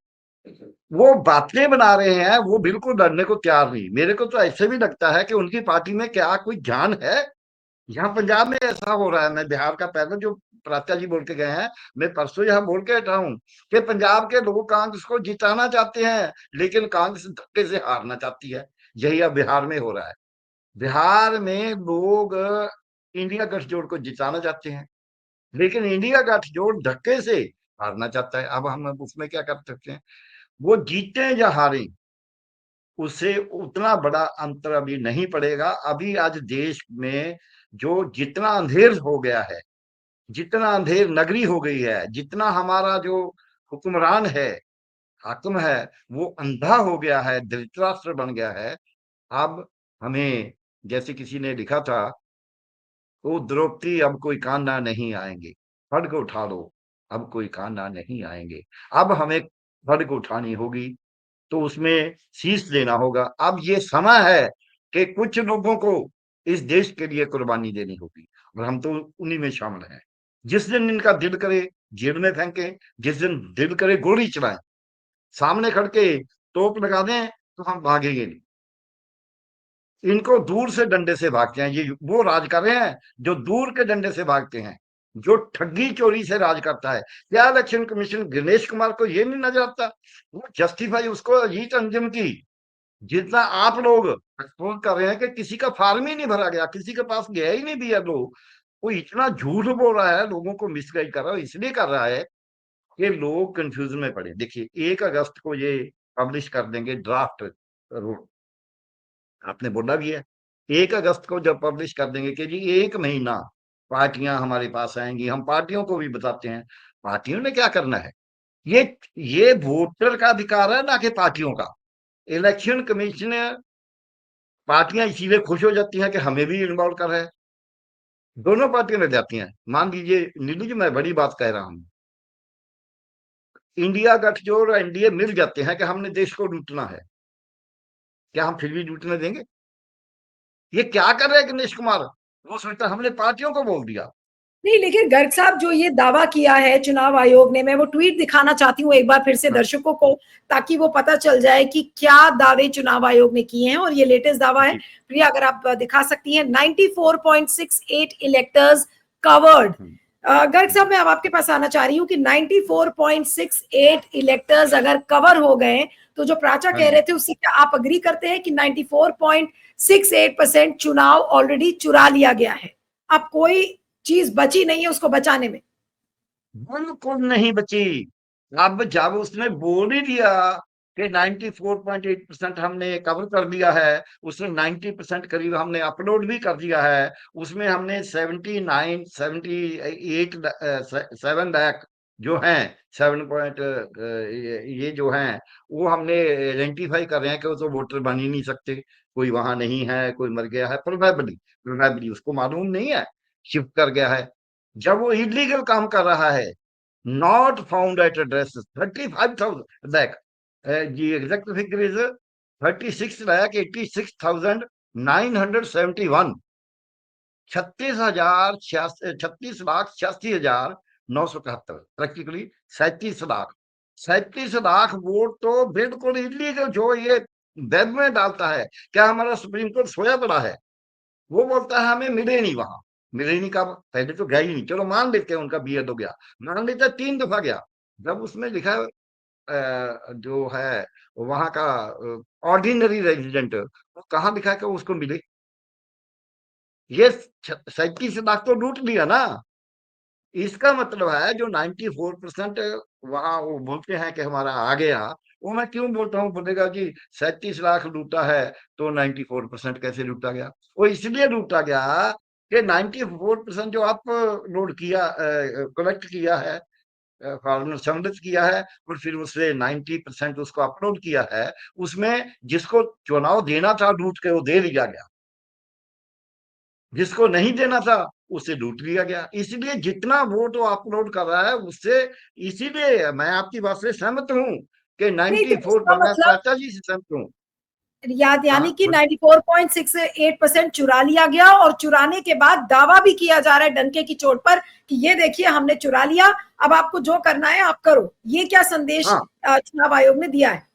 वो बातें बना रहे हैं, वो बिल्कुल डरने को तैयार नहीं। मेरे को तो ऐसे भी लगता है कि उनकी पार्टी में क्या कोई जान है। यहाँ पंजाब में ऐसा हो रहा है, मैं बिहार का पहले जो प्राचा जी बोल के गए हैं, मैं परसों यहाँ बोल के हटा हूँ कि पंजाब के लोग कांग्रेस को जिताना चाहते हैं, लेकिन कांग्रेस धक्के से हारना चाहती है। यही अब बिहार में हो रहा है। बिहार में लोग इंडिया गठजोड़ को जिताना चाहते हैं, लेकिन इंडिया गठजोड़ धक्के से हारना चाहता है। अब हम उसमें क्या कर सकते हैं, वो जीते या हारे, उससे उतना बड़ा अंतर अभी नहीं पड़ेगा। अभी आज देश में जो जितना अंधेर हो गया है, जितना अंधेर नगरी हो गई है, जितना हमारा जो हुक्मरान है, हाकिम है, वो अंधा हो गया है, धृतराष्ट्र बन गया है। अब हमें, जैसे किसी ने लिखा था, तो द्रौपदी अब कोई कान्हा नहीं आएंगे, खड्ग उठा लो, अब कोई कान्हा नहीं आएंगे। अब हमें खड्ग उठानी होगी, तो उसमें शीश देना होगा। अब ये समय है कि कुछ लोगों को इस देश के लिए कुर्बानी देनी होगी, और हम तो उन्हीं में शामिल हैं। जिस दिन इनका दिल करे जेल में फेंके, जिस दिन दिल करे गोली चलाएं, सामने खड़ के तोप लगा दें, तो हम भागेंगे नहीं। इनको दूर से डंडे से भागते हैं, ये वो राज कर रहे हैं जो दूर के डंडे से भागते हैं, जो ठगी चोरी से राज करता है। क्या इलेक्शन कमीशन गणेश कुमार को ये नहीं नजर आता, वो जस्टिफाई उसको अजीत अंजुम की, जितना आप लोग एक्सपोज कर रहे हैं कि किसी का फार्म ही नहीं भरा गया, किसी के पास गया ही नहीं दिया, लोग वो इतना झूठ बोल रहा है, लोगों को मिसगाइड कर रहा है, इसलिए कर रहा है कि लोग कंफ्यूजन में पड़े। देखिए 1 अगस्त को ये पब्लिश कर देंगे ड्राफ्ट रूल, आपने बोला भी है। 1 अगस्त को जब पब्लिश कर देंगे कि जी 1 महीना पार्टियां हमारे पास आएंगी, हम पार्टियों को भी बताते हैं। पार्टियों ने क्या करना है, ये ये वोटर का अधिकार है, ना कि पार्टियों का। इलेक्शन कमीशन, पार्टियां इसीलिए खुश हो जाती हैं कि हमें भी इन्वॉल्व कर रहे हैं, दोनों पार्टियां लग जाती हैं। मान लीजिए नीलू जी, मैं बड़ी बात कह रहा हूं, इंडिया गठजोड़ और एनडीए मिल जाते हैं कि हमने देश को लूटना है, क्या हम फिर भी लूटने देंगे? ये क्या कर रहे हैं गणेश कुमार, वो सोचता है हमने पार्टियों को बोल दिया। नहीं, लेकिन गर्ग साहब जो ये दावा किया है चुनाव आयोग ने, मैं वो ट्वीट दिखाना चाहती हूँ एक बार फिर से दर्शकों को, ताकि वो पता चल जाए कि क्या दावे चुनाव आयोग ने किए हैं। और ये लेटेस्ट दावा है, प्रिया अगर आप दिखा सकती हैं, 94.68 इलेक्टर्स कवर्ड। गर्ग साहब, मैं अब आपके पास आना चाह रही हूँ कि 94.68 इलेक्टर्स अगर कवर हो गए, तो जो प्राचा कह रहे थे उससे क्या आप अग्री करते हैं कि 94.68% चुनाव ऑलरेडी चुरा लिया गया है, अब कोई चीज बची नहीं है उसको बचाने में? बिल्कुल नहीं बची। अब जब उसने बोल ही दिया कि 94.8% हमने कवर कर लिया है, उसमें 90% करीब हमने अपलोड भी कर दिया है, उसमें हमने 79 78 7 लाख जो हैं 7 पॉइंट ये जो हैं वो हमने आइडेंटिफाई कर रहे हैं कि वो तो वोटर बन ही नहीं सकते, कोई वहां नहीं है, कोई मर गया है, प्रोबेबली उसको मालूम नहीं है, शिफ्ट कर गया है। जब वो इलीगल काम कर रहा है, not found at address 35,000 lakh, the exact figure is 36,86,971, 36,86,971, practically 37 lakh vote तो बिल्कुल इलीगल जो ये वेब में डालता है। क्या हमारा सुप्रीम कोर्ट सोया पड़ा है? वो बोलता है हमें मिले नहीं, वहां मिले नहीं, कब? पहले तो गया ही नहीं, चलो मान लेते हैं उनका बीएड हो गया, मान लेते हैं 3 दफा गया, जब उसमें लिखा है जो है वहां का ऑर्डिनरी रेजिडेंट, वो कहाँ लिखा है कि उसको मिले? ये 37 लाख तो लूट लिया ना। इसका मतलब है जो 94% वहां वो बोलते हैं कि हमारा आ गया, वो मैं क्यों बोलता हूँ, बोलेगा जी 37 लाख लूटा है तो 94% कैसे लूटा गया? वो इसलिए लूटा गया कि 94% जो आप लोड किया, कलेक्ट किया है, फॉर्मल संग्रहित किया है, और फिर उससे 90% उसको अपलोड किया है, उसमें जिसको चुनाव देना था लूट के वो दे दिया गया, जिसको नहीं देना था उसे लूट लिया गया। इसलिए जितना वोट वो अपलोड कर रहा है उससे, इसीलिए मैं आपकी बात से सहमत हूं कि नहीं तो 94, इसका मैं मतलब प्राचा जी से सहमत हूँ। याद यानी हाँ कि 94.68% चुरा लिया गया, और चुराने के बाद दावा भी किया जा रहा है डंके की चोट पर कि ये देखिए हमने चुरा लिया, अब आपको जो करना है आप करो। ये क्या संदेश हाँ, चुनाव आयोग ने दिया है?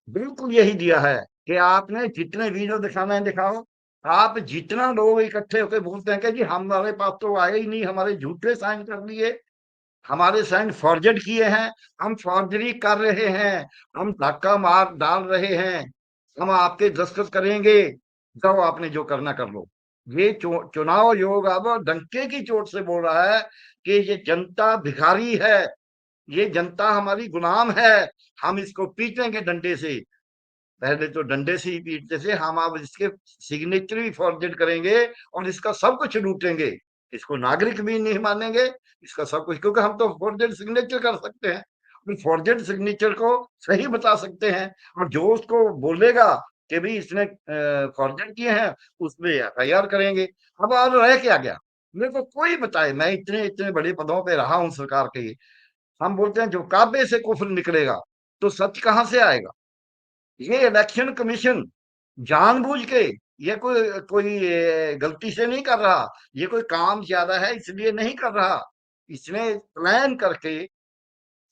बिल्कुल यही दिया है कि आपने जितने वीडियो दिखाना है दिखाओ, आप जितना लोग इकट्ठे होकर बोलते हैं कि जी हमारे पास तो आए ही नहीं, हमारे झूठे साइन कर दिए, हमारे साइन फॉर्जर्ड किए हैं, हम फॉर्जरी कर रहे हैं, हम धक्का मार डाल रहे हैं, हम आपके दस्तखत करेंगे, जाओ आपने जो करना कर लो। ये चुनाव आयोग अब डंके की चोट से बोल रहा है कि ये जनता भिखारी है, ये जनता हमारी गुलाम है, हम इसको पीटेंगे डंडे से। पहले तो डंडे से ही पीटते थे, हम अब इसके सिग्नेचर भी फॉरवर्ड करेंगे और इसका सब कुछ लूटेंगे, इसको नागरिक भी नहीं मानेंगे, इसका सब कुछ, क्योंकि हम तो फॉरवर्ड सिग्नेचर कर सकते हैं, फॉरवर्ड सिग्नेचर को सही बता सकते हैं, और जो उसको बोलेगा कि भाई इसने फॉरवर्ड किए हैं उसमें एफआईआर करेंगे। अब और रह क्या गया? मेरे को कोई बताए, मैं इतने इतने बड़े पदों पे रहा हूँ सरकार के, हम बोलते हैं जो काबे से कुफ्र निकलेगा तो सच कहाँ से आएगा? ये इलेक्शन कमीशन जानबूझ के, ये कोई कोई गलती से नहीं कर रहा, ये कोई काम ज्यादा है इसलिए नहीं कर रहा, इसने प्लान करके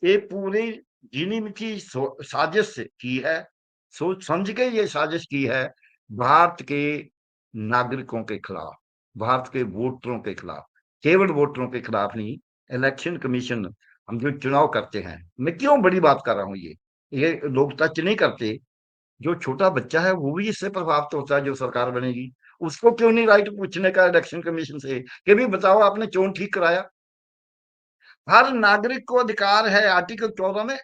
ये पूरी गिनी मिथी साजिश से की है, सोच समझ के ये साजिश की है, भारत के नागरिकों के खिलाफ, भारत के वोटरों के खिलाफ, केवल वोटरों के खिलाफ नहीं। इलेक्शन कमीशन, हम जो चुनाव करते हैं, मैं क्यों बड़ी बात कर रहा हूँ, ये लोग टच नहीं करते, जो छोटा बच्चा है वो भी इससे प्रभावित होता है, जो सरकार बनेगी उसको क्यों नहीं राइट पूछने का इलेक्शन कमीशन से कि भी बताओ आपने चोन ठीक कराया? हर नागरिक को अधिकार है, आर्टिकल 14 में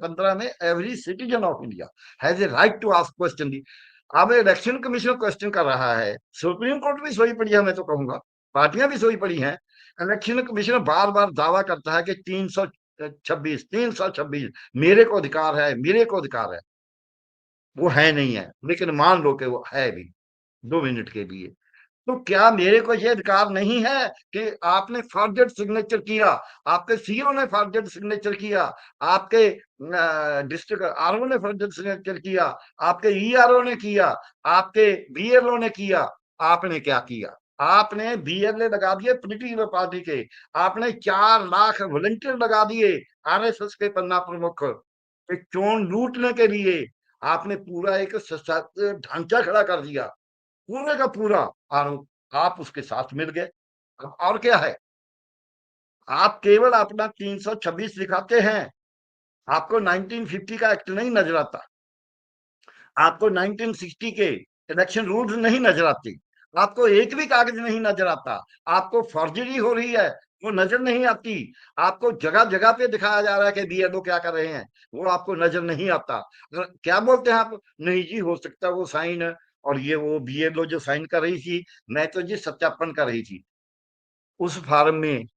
15 में, every citizen of India has a right to ask question दी। अब इलेक्शन कमीशन क्वेश्चन कर रहा है, सुप्रीम कोर्ट भी सोई पड़ी है, मैं तो कहूंगा पार्टियां भी सोई पड़ी हैं। इलेक्शन कमीशन बार बार दावा करता है कि 326 मेरे को अधिकार है, मेरे को अधिकार है, वो है नहीं है, लेकिन मान लो कि वो है भी 2 मिनट के लिए। तो क्या मेरे को ये अधिकार नहीं है कि आपने फॉरवर्ड सिग्नेचर किया, आपके सीईओ ने फॉरवर्ड सिग्नेचर किया, आपके डिस्ट्रिक्ट आरओ ने फॉरवर्ड सिग्नेचर किया, आपके ईआरओ ने किया, आपके बीएलओ ने किया, आपने क्या किया? आपने बीएलए लगा दिए पॉलिटिकल पार्टी के, आपने 4 लाख वॉलंटियर लगा दिए आरएसएस के पन्ना प्रमुख, एक चोन लूटने के लिए आपने पूरा एक सशक्त ढांचा खड़ा कर दिया, पूरे का पूरा आरोप आप उसके साथ मिल गए। अब और क्या है? आप केवल अपना 326 दिखाते हैं, आपको 1950 का एक्ट नहीं नजर आता, आपको 1960 के इलेक्शन रूल्स नहीं नजर आते, आपको एक भी कागज नहीं नजर आता, आपको फर्जरी हो रही है, वो नजर नहीं आती। आपको जगह जगह पे दिखाया जा रहा है कि बीएलओ क्या कर रहे हैं, वो आपको नजर नहीं आता। क्या बोलते हैं आप, नहीं जी हो सकता वो साइन, और ये वो बीएलओ जो साइन कर रही थी, मैं तो जी सत्यापन कर रही थी उस फार्म में।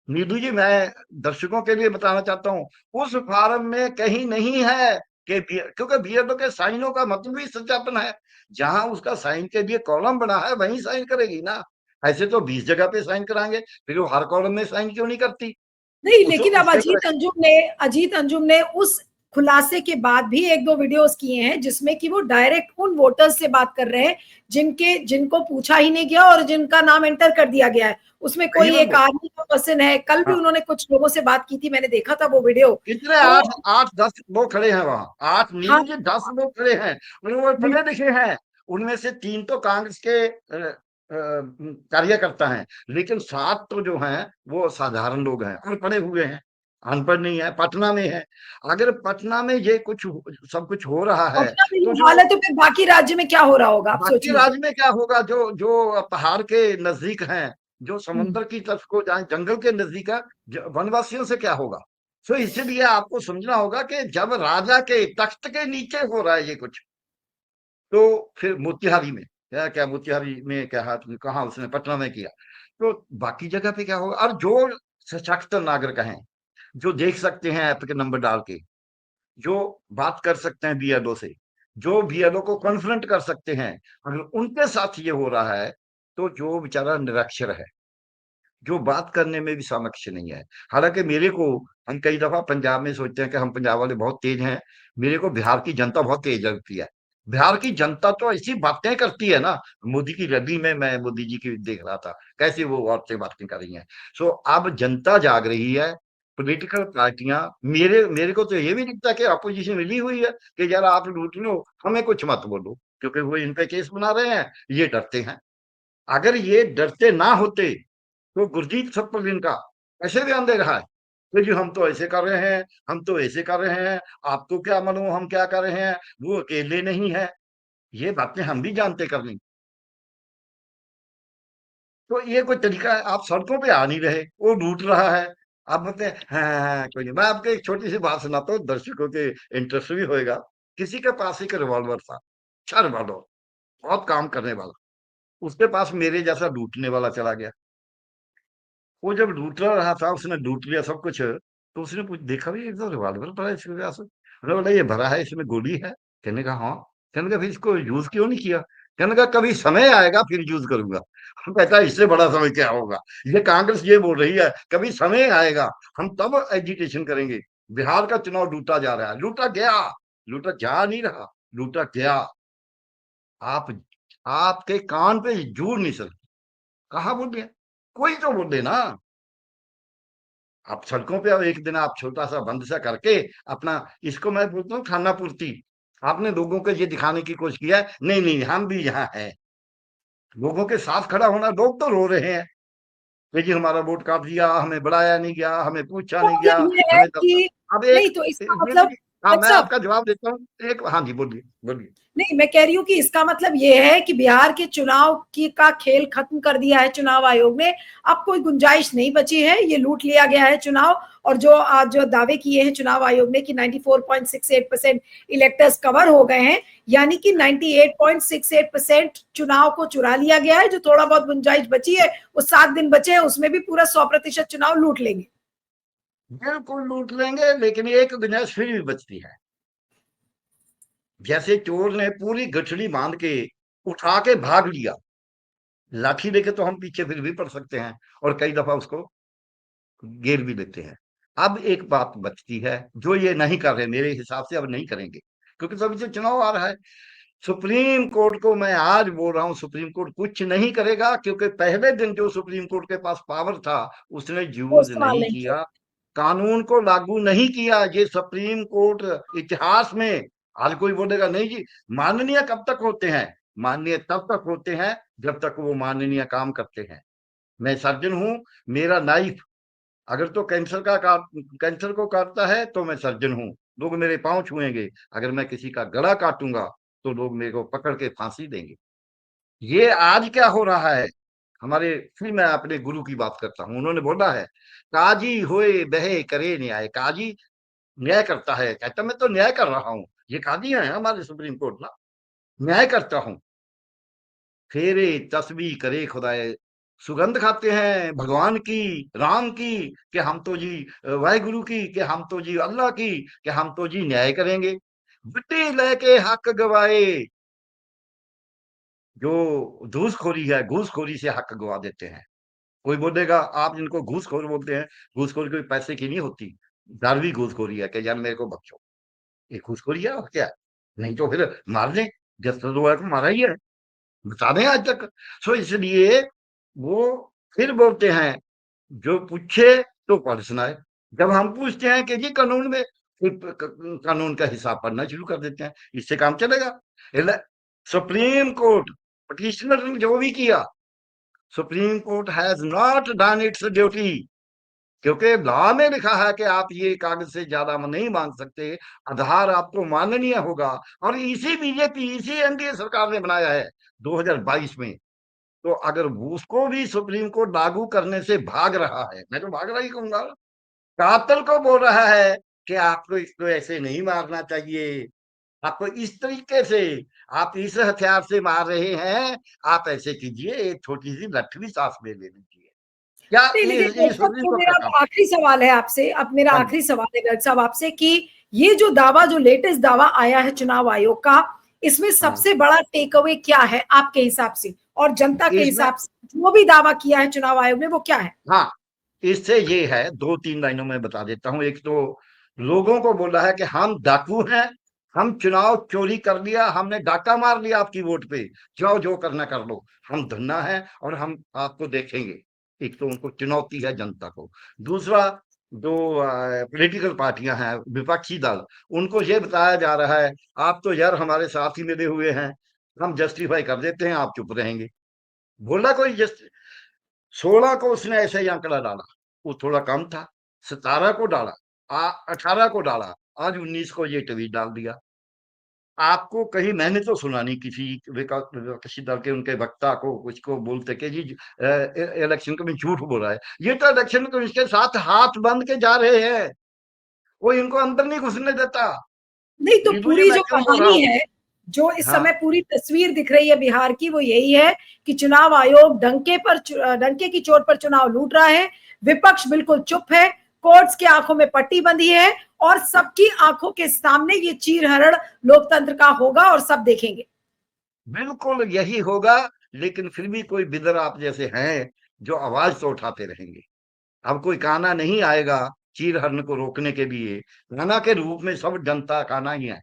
नीतू जी, मैं दर्शकों के लिए बताना चाहता हूँ, उस फार्म में कहीं नहीं है कि क्योंकि बीएलओ के साइनों का मतलब ही सत्यापन है। जहां उसका साइन के लिए कॉलम बना है वहीं साइन करेगी ना। ऐसे तो 20 जगह पे साइन कराएंगे, फिर वो हर कॉलम में साइन क्यों नहीं करती? नहीं, उस लेकिन अब उसके प्रश्न अजीत अंजुम ने उस खुलासे के बाद भी एक दो वीडियोस किए हैं जिसमें कि वो डायरेक्ट उन वोटर्स से बात कर रहे हैं जिनको पूछा ही नहीं गया और जिनका नाम एंटर कर दिया गया है। उसमें कही कोई एक वो। आर्मी का पर्सन है, कल भी हाँ, उन्होंने कुछ लोगों से बात की थी, मैंने देखा था वो वीडियो। कितने, तो 8 8 10 लोग खड़े हैं वहां, 8 हाँ, नीतू जी 10 लोग खड़े हैं। उन्होंने पढ़े लिखे हैं, उनमें से 3 तो कांग्रेस के कार्यकर्ता हैं, लेकिन 7 तो जो हैं वो साधारण लोग हैं और पढ़े हुए हैं, अनपढ़ नहीं है, पटना में है। अगर पटना में ये कुछ सब कुछ हो रहा है, पटना में तो ये जो हाल है तो फिर बाकी राज्य में क्या हो रहा होगा, आप सोच बाकी लीजिए। राज्य में क्या होगा, जो जो पहाड़ के नजदीक हैं, जो हम्म। समुद्र की तरफ को जाए, जंगल के नजदीक है, वनवासियों से क्या होगा? तो इसीलिए आपको समझना होगा कि जब राजा के तख्त के नीचे हो रहा है ये कुछ, तो फिर मोतिहारी में क्या क्या, मोतिहारी में क्या हाथ में, कहा उसने पटना में किया, तो बाकी जगह पे क्या होगा? और जो सशक्त नागरिक हैं, जो देख सकते हैं ऐप के नंबर डाल के, जो बात कर सकते हैं बीएलओ से, जो बीएलओ को कॉन्फ्रंट कर सकते हैं, अगर उनके साथ ये हो रहा है, तो जो बेचारा निरक्षर है, जो बात करने में भी सामर्थ्य नहीं है। हालांकि मेरे को, हम कई दफा पंजाब में सोचते हैं कि हम पंजाब वाले बहुत तेज हैं, मेरे को बिहार की जनता बहुत तेज लगती है। बिहार की जनता तो ऐसी बातें करती है ना। मोदी की रैली में मैं मोदी जी की देख रहा था, कैसे वो औरतें बातें कर रही हैं। सो अब जनता जाग रही है, पॉलिटिकल पार्टियां, मेरे मेरे को तो ये भी दिखता है कि अपोजिशन मिली हुई है कि यार आप लूट लो, हमें कुछ मत बोलो, क्योंकि वो इन पे केस बना रहे हैं, ये डरते हैं। अगर ये डरते ना होते, तो गुरजीत सप्पल इनका ऐसे बयान दे रहा है कि जी हम तो ऐसे कर रहे हैं, हम तो ऐसे कर रहे हैं, आपको क्या मालूम हम क्या कर रहे हैं, वो अकेले नहीं है। ये बातें हम भी जानते करनी। तो ये कोई तरीका है? आप सड़कों पे आ नहीं रहे, वो लूट रहा है, आप बोलते हैं हाँ कोई नहीं। मैं आपको एक छोटी सी बात सुनाता हूँ, दर्शकों के इंटरेस्ट भी होएगा। किसी के पास एक रिवॉल्वर था, अच्छा रिवॉल्वर, बहुत काम करने वाला। उसके पास मेरे जैसा लूटने वाला चला गया। वो जब लूट रहा था, उसने लूट लिया सब कुछ, तो उसने कुछ देखा भी, एकदम रिवॉल्वर पड़ा है इसके पास। उसने बोला ये भरा है, इसमें गोली है। कहने का हाँ। कहने का फिर इसको यूज क्यों नहीं किया? कहने का कभी समय आएगा फिर यूज करूंगा। हम कहता है इससे बड़ा समय क्या होगा? ये कांग्रेस ये बोल रही है, कभी समय आएगा हम तब एजिटेशन करेंगे। बिहार का चुनाव लूटा जा रहा है, लूटा गया, लूटा जा नहीं रहा, लूटा गया। आप, आपके कान पे जूर नहीं सकते, कहाँ बोल दिया? कोई तो बोल देना। आप सड़कों पे आओ, एक दिन आप छोटा सा बंद सा करके अपना, इसको मैं बोलता हूँ खाना पूर्ति, आपने लोगों को ये दिखाने की कोशिश किया है, नहीं नहीं हम भी यहाँ हैं, लोगों के साथ खड़ा होना। लोग तो रो रहे हैं कि जी हमारा वोट काट दिया, हमें बुलाया नहीं गया, हमें पूछा तो नहीं गया, मतलब ये है हमें कि अब नहीं, एक तो इसका नीतू मतलब जी, हाँ मैं अच्छा, आपका जवाब देता हूँ एक, हाँ जी बोलिए बोलिए। नहीं, मैं कह रही हूँ कि इसका मतलब ये है कि बिहार के चुनाव की का खेल खत्म कर दिया है चुनाव आयोग ने। अब कोई गुंजाइश नहीं बची है, ये लूट लिया गया है चुनाव। और जो आज जो दावे किए हैं चुनाव आयोग ने कि 94.68% इलेक्टर्स कवर हो गए हैं, यानी कि 98.68% चुनाव को चुरा लिया गया है। जो थोड़ा बहुत गुंजाइश बची है, वो 7 दिन बचे हैं, उसमें भी पूरा 100% चुनाव लूट लेंगे। बिल्कुल लूट लेंगे, लेकिन एक गुंजाइश फिर भी बचती है। जैसे चोर ने पूरी गठड़ी बांध के उठा के भाग लिया, लाठी लेके तो हम पीछे फिर भी पड़ सकते हैं, और कई दफा उसको घेर भी लेते हैं। अब एक बात बचती है, जो ये नहीं कर रहे, मेरे हिसाब से अब नहीं करेंगे, क्योंकि तभी से चुनाव आ रहा है। सुप्रीम कोर्ट को मैं आज बोल रहा हूं, सुप्रीम कोर्ट कुछ नहीं करेगा, क्योंकि पहले दिन जो सुप्रीम कोर्ट के पास पावर था, उसने वो यूज इस्तेमाल नहीं नहीं किया। किया, कानून को लागू नहीं किया। ये सुप्रीम कोर्ट इतिहास में, आज कोई बोलेगा नहीं जी माननीय कब तक होते हैं, माननीय तब तक होते हैं जब तक वो माननीय काम करते हैं। मैं सर्जन हूं, मेरा नाइफ अगर तो कैंसर को काटता है तो मैं सर्जन हूं, लोग मेरे पांव छुएंगे। अगर मैं किसी का गला काटूंगा तो लोग मेरे को पकड़ के फांसी देंगे। ये आज क्या हो रहा है, हमारे फिर मैं अपने गुरु की बात करता हूँ, उन्होंने बोला है, काजी होए बहे करे न्याय। काजी न्याय करता है, कहता मैं तो न्याय कर रहा हूँ, ये काजी है हमारे सुप्रीम कोर्ट ना, न्याय करता हूँ। फेरे तस्बीह करे खुदाए, सुगंध खाते हैं भगवान की, राम की, कि हम तो जी वाहिगुरु की, कि हम तो जी अल्लाह की, कि हम तो जी न्याय करेंगे। मिट्टी लेके हक गवाए, जो घूसखोरी है, घूसखोरी से हक गवा देते हैं। कोई बोलेगा आप जिनको घूसखोर बोलते हैं, घूसखोरी कोई पैसे की नहीं होती, दारुई घूसखोरी है कि यार मेरे को बख्शो, ये घूसखोरी है और क्या है? नहीं तो फिर मार दें, जैसे लोगों को मारा ही है, बता दें आज तक। सो इसलिए वो फिर बोलते हैं, जो पूछे तो पढ़ सुनाए। जब हम पूछते हैं कि जी कानून में, फिर कानून का हिसाब पढ़ना शुरू कर देते हैं, इससे काम चलेगा? सुप्रीम कोर्ट, पिटिशनर ने जो भी किया, supreme court has not done it's duty, क्योंकि लॉ में लिखा है कि आप ये कागज से ज्यादा नहीं मांग सकते, आधार आपको माननीय होगा। और इसी बीजेपी, इसी एनडीए सरकार ने बनाया है 2022 में। तो अगर उसको भी सुप्रीम कोर्ट लागू करने से भाग रहा है, मैं तो भाग रहा ही कहूंगा, कातिल को बोल रहा है कि आपको इसको ऐसे नहीं मारना चाहिए, आपको इस तरीके से, आप इस हथियार से मार रहे हैं, आप ऐसे कीजिए, एक छोटी सी लठवी सांस में ले लीजिए। क्या नहीं, लेकिन ये डॉक्टर सुप्रीम तो कोर्ट का मेरा काम? आखिरी सवाल है आपसे, अब मेरा हाँ जी, आखिरी सवाल है गर्ग साहब आपसे कि ये जो दावा, जो लेटेस्ट दावा आया है चुनाव आयोग का, इसमें हाँ। सबसे बड़ा टेक अवे क्या है आपके हिसाब से, और जनता के इसमें, हिसाब से जो भी दावा किया है चुनाव आयोग ने वो क्या है? हाँ, इससे ये है, 2-3 लाइनों में बता देता हूँ। एक तो लोगों को बोला है कि हम डाकू हैं, हम चुनाव चोरी कर लिया, हमने डाका मार लिया आपकी वोट पे, जाओ जो करना कर लो, हम धन्ना है और हम आपको देखेंगे। एक तो उनको चुनौती है जनता को। दूसरा, जो पॉलिटिकल पार्टियां हैं, विपक्षी दल, उनको ये बताया जा रहा है, आप तो यार हमारे साथ ही मिले हुए हैं, हम जस्टिफाई कर देते हैं, आप चुप रहेंगे। बोला कोई 16 को उसने ऐसे ही आंकड़ा डाला, वो थोड़ा कम था, 17 को डाला, 18 को डाला, आज 19 को ये ट्वीट डाल दिया। आपको कहीं मैंने तो सुना नहीं किसी विपक्षी दल के उनके वक्ता को कुछ को बोलते कि जी इलेक्शन कमीशन झूठ बोल रहा है। ये तो इलेक्शन कमीशन के साथ हाथ बंध के जा रहे हैं, वो इनको अंदर नहीं घुसने देता। नहीं तो नीबू जी पूरी मैं जो क्यों बोल रहा कहानी हूँ? है, जो इस हाँ, समय पूरी तस्वीर दिख रही है बिहार की, वो यही है कि चुनाव आयोग डंके की चोट पर चुनाव लूट रहा है, विपक्ष बिल्कुल चुप है, कोर्ट्स की आंखों में पट्टी बंधी है, और सबकी आंखों के सामने ये चीरहरण लोकतंत्र का होगा और सब देखेंगे। बिल्कुल यही होगा। लेकिन फिर भी कोई बिदर आप जैसे हैं जो आवाज तो उठाते रहेंगे। अब कोई काना नहीं आएगा चीर हरण को रोकने के लिए, काना के रूप में सब जनता काना ही है।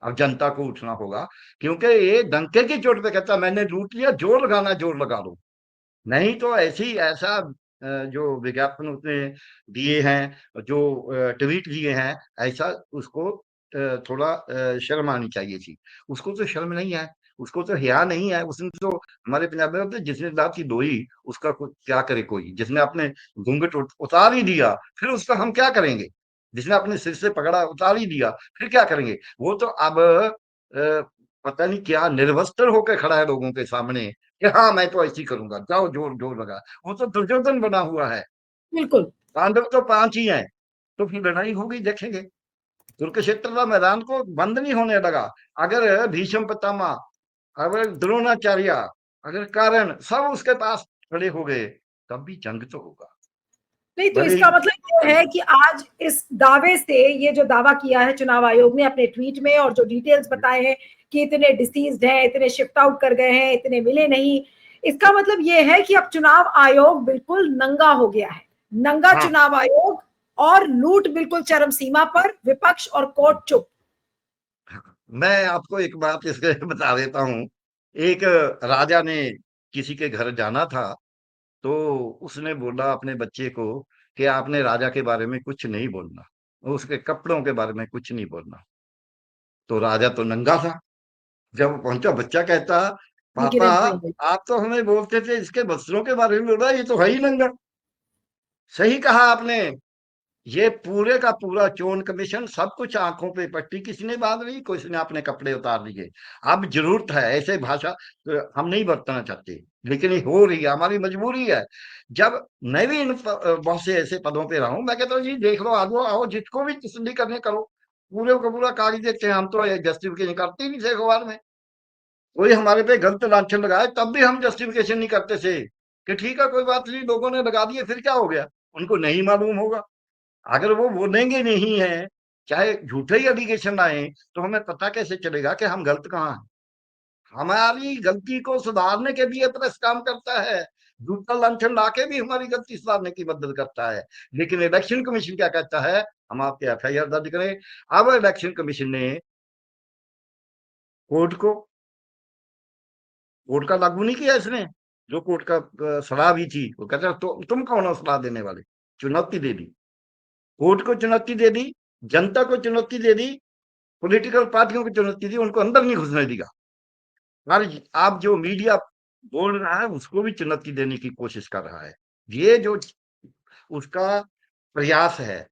अब जनता को उठना होगा, क्योंकि ये डंके की चोट पे कहता मैंने लूट लिया, जोर लगाना जोर लगा लो। नहीं तो ऐसा जो विज्ञापन उसने दिए हैं, जो ट्वीट दिए हैं, ऐसा उसको थोड़ा शर्म आनी चाहिए थी। उसको तो शर्म नहीं है, उसको तो हया नहीं है। उसने तो, हमारे पंजाब में बोलते जिसने लात की दोई उसका क्या करे कोई, जिसने अपने घूंघट उतार ही दिया फिर उसका हम क्या करेंगे, जिसने अपने सिर से पकड़ा उतार ही दिया फिर क्या करेंगे। वो तो अब पता नहीं क्या निर्वस्त्र होकर खड़ा है लोगों के सामने कि हाँ मैं तो ऐसी करूंगा, जाओ जोर जोर लगा। वो तो दुर्योधन बना हुआ है, बिल्कुल। पांडव तो 5 ही हैं। तो फिर लड़ाई होगी, देखेंगे। कुरुक्षेत्र का मैदान को बंद नहीं होने लगा। अगर भीष्म पितामह, अगर द्रोणाचार्य, अगर कारण सब उसके पास खड़े हो गए, तब भी जंग तो होगा। नहीं तो भले इसका ही, मतलब ये है कि आज इस दावे से, ये जो दावा किया है चुनाव आयोग ने अपने ट्वीट में, और जो डिटेल्स बताए हैं कि इतने डिसीज्ड हैं, इतने शिफ्ट आउट कर गए हैं, इतने मिले नहीं, इसका मतलब ये है कि अब चुनाव आयोग बिल्कुल नंगा हो गया है, नंगा हाँ, चुनाव आयोग, और लूट बिल्कुल चरम सीमा पर, विपक्ष और कोर्ट चुप। मैं आपको एक बात इसके बता देता हूँ। एक राजा ने किसी के घर जाना था, तो उसने बोला अपने बच्चे को कि आपने राजा के बारे में कुछ नहीं बोलना, उसके कपड़ों के बारे में कुछ नहीं बोलना। तो राजा तो नंगा था। जब पहुंचा, बच्चा कहता पापा गिरफ्तार हो गई। आप तो हमें बोलते थे इसके वस्त्रों के बारे में बोल रहा है, ये तो है ही नंगा। सही कहा आपने, ये पूरे का पूरा चोन कमीशन सब कुछ आंखों पे पट्टी किसी ने बांध ली, किसी ने अपने कपड़े उतार लिए। अब जरूरत है ऐसे भाषा हम नहीं बरतना चाहते, लेकिन ये हो रही है, हमारी मजबूरी है। जब मैं भी बहुत से ऐसे पदों पे रहा हूं, मैं कहता हूँ जी देख लो, आओ आओ, जिसको भी तसल्ली करने करो, पूरे का पूरा कागज देखते हैं। हम तो जस्टिफिकेशन करते ही नहीं थे अखबार में। कोई हमारे पे गलत लांछन लगाए तब भी हम जस्टिफिकेशन नहीं करते थे कि ठीक है कोई बात नहीं, लोगों ने लगा दिए फिर क्या हो गया, उनको नहीं मालूम होगा। अगर वो बोलेंगे नहीं है, चाहे झूठे ही एलिगेशन आए, तो हमें पता कैसे चलेगा कि हम गलत कहाँ हैं। हमारी गलती को सुधारने के लिए प्रेस काम करता है, झूठा लांछन ला के भी हमारी गलती सुधारने की मदद करता है। लेकिन इलेक्शन कमीशन क्या कहता है, हम आपके एफआईआर दर्ज करें। अब इलेक्शन कमीशन ने कोर्ट का लागू नहीं किया इसने, जो कोर्ट का सलाह भी थी, वो कहता है तो तुम कौन हो सलाह देने वाले। चुनौती दे दी, कोर्ट को चुनौती दे दी, जनता को चुनौती दे दी, पॉलिटिकल पार्टियों को चुनौती दी, उनको अंदर नहीं घुसने दिया। और आप जो मीडिया बोल रहा है उसको भी चुनौती देने की कोशिश कर रहा है। ये जो उसका प्रयास है।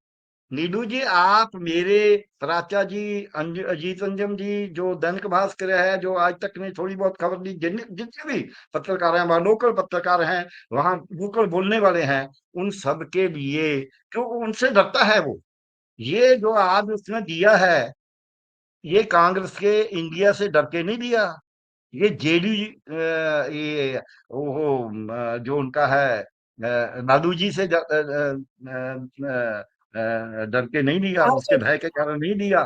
नीडू जी, आप मेरे प्राचा जी, अजीत अंजम जी, जो दैनिक भास्कर है, जो आज तक ने थोड़ी बहुत खबर दी, जितने भी पत्रकार हैं, वहां लोकल पत्रकार हैं, वहां लोकल बोलने वाले हैं, उन सब के लिए क्यों उनसे डरता है वो। ये जो आज उसने दिया है, ये कांग्रेस के इंडिया से डर के नहीं दिया। ये जेडी ये जो उनका है लालू जी से डर के नहीं दिया, उसके भय के कारण नहीं दिया,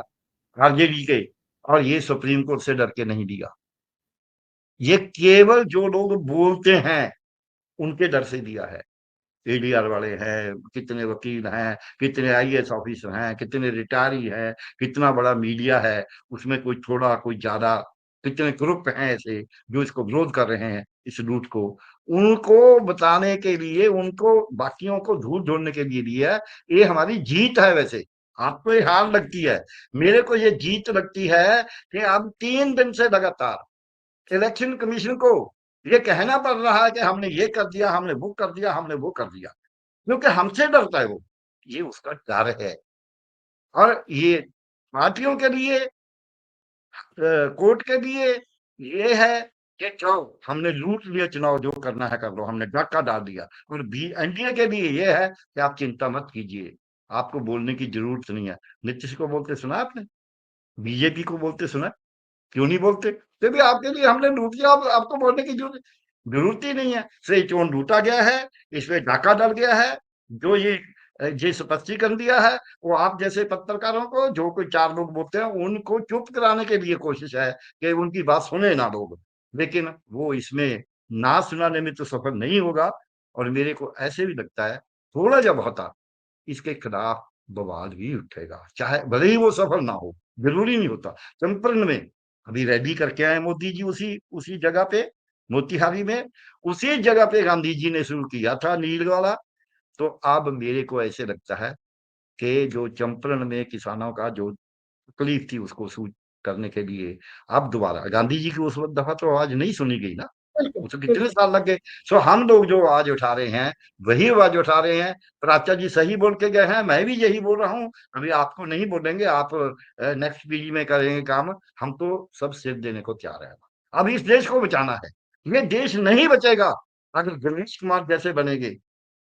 आरजेडी के। और ये सुप्रीम कोर्ट से डर के नहीं दिया। ये केवल जो लोग बोलते हैं उनके डर से दिया है। एडीआर वाले हैं, कितने वकील हैं, कितने आईएएस ऑफिसर हैं, कितने रिटायरी हैं, कितना बड़ा मीडिया है, उसमें कोई थोड़ा कोई ज्यादा, कितने ग्रुप हैं ऐसे जो इसको विरोध कर रहे हैं, इस लूट को। उनको बताने के लिए, उनको बाकियों को झूठ ढूंढने के लिए दिया है। ये हमारी जीत है। वैसे आपको ये हार लगती है, मेरे को ये जीत लगती है कि अब 3 दिन से लगातार इलेक्शन कमीशन को ये कहना पड़ रहा है कि हमने ये कर दिया, हमने वो कर दिया, हमने वो कर दिया, क्योंकि हमसे डरता है वो। ये उसका डर है। और ये पार्टियों के लिए, कोर्ट के लिए ये है कि जाओ, हमने लूट लिया, चुनाव जो करना है कर लो, हमने डाका डाल दिया। और एनडीए के लिए ये है कि आप चिंता मत कीजिए, आपको बोलने की जरूरत नहीं है। नीतीश को बोलते सुना आपने, बीजेपी को बोलते सुना, क्यों नहीं बोलते? क्योंकि आपके लिए हमने लूट लिया, आपको बोलने की जरूरत ही नहीं है। से चोन लूटा गया है, इसमें डाका डल गया है। जो ये स्पष्टीकरण दिया है, वो आप जैसे पत्रकारों को, जो कोई 4 लोग बोलते हैं, उनको चुप कराने के लिए कोशिश है कि उनकी बात सुने ना लोग। लेकिन वो इसमें ना सुनाने में तो सफल नहीं होगा। और मेरे को ऐसे भी लगता है थोड़ा जब होता इसके खिलाफ बवाल भी उठेगा, चाहे भले ही वो सफल ना हो, जरूरी नहीं होता। चंपारण में अभी रैली करके आए मोदी जी, उसी उसी जगह पे, मोतिहारी में, उसी जगह पे गांधी जी ने शुरू किया था नील वाला। तो अब मेरे को ऐसे लगता है कि जो चंपारण में किसानों का जो तकलीफ थी उसको सूझ करने के लिए अब दोबारा गांधी जी की उस दफा तो आवाज नहीं सुनी गई ना, बिल्कुल उसको कितने बिल्कुल। साल लग गए। सो हम लोग जो आवाज उठा रहे हैं वही आवाज उठा रहे हैं। प्राचा जी सही बोल के गए हैं, मैं भी यही बोल रहा हूँ। अभी आपको नहीं बोलेंगे, आप नेक्स्ट पीढ़ी में करेंगे काम, हम तो सब सिर देने को तैयार है। अब इस देश को बचाना है। ये देश नहीं बचेगा अगर गणेश कुमार जैसे बनेंगे,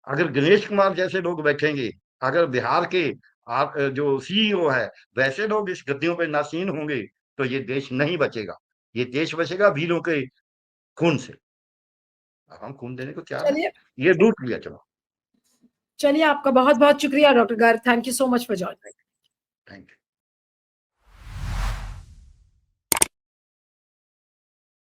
अगर गणेश कुमार जैसे लोग बैठेंगे, अगर बिहार के आप जो सीईओ है वैसे लोग इस गद्दियों पे नासीन होंगे, तो ये देश नहीं बचेगा। ये देश बचेगा वीरों के खून से। अब हम खून देने को तैयार हैं। चलिए ये लूट लिया चलो। चलिए, आपका बहुत बहुत शुक्रिया doctor Garg, thank you so much for joining. Thank you.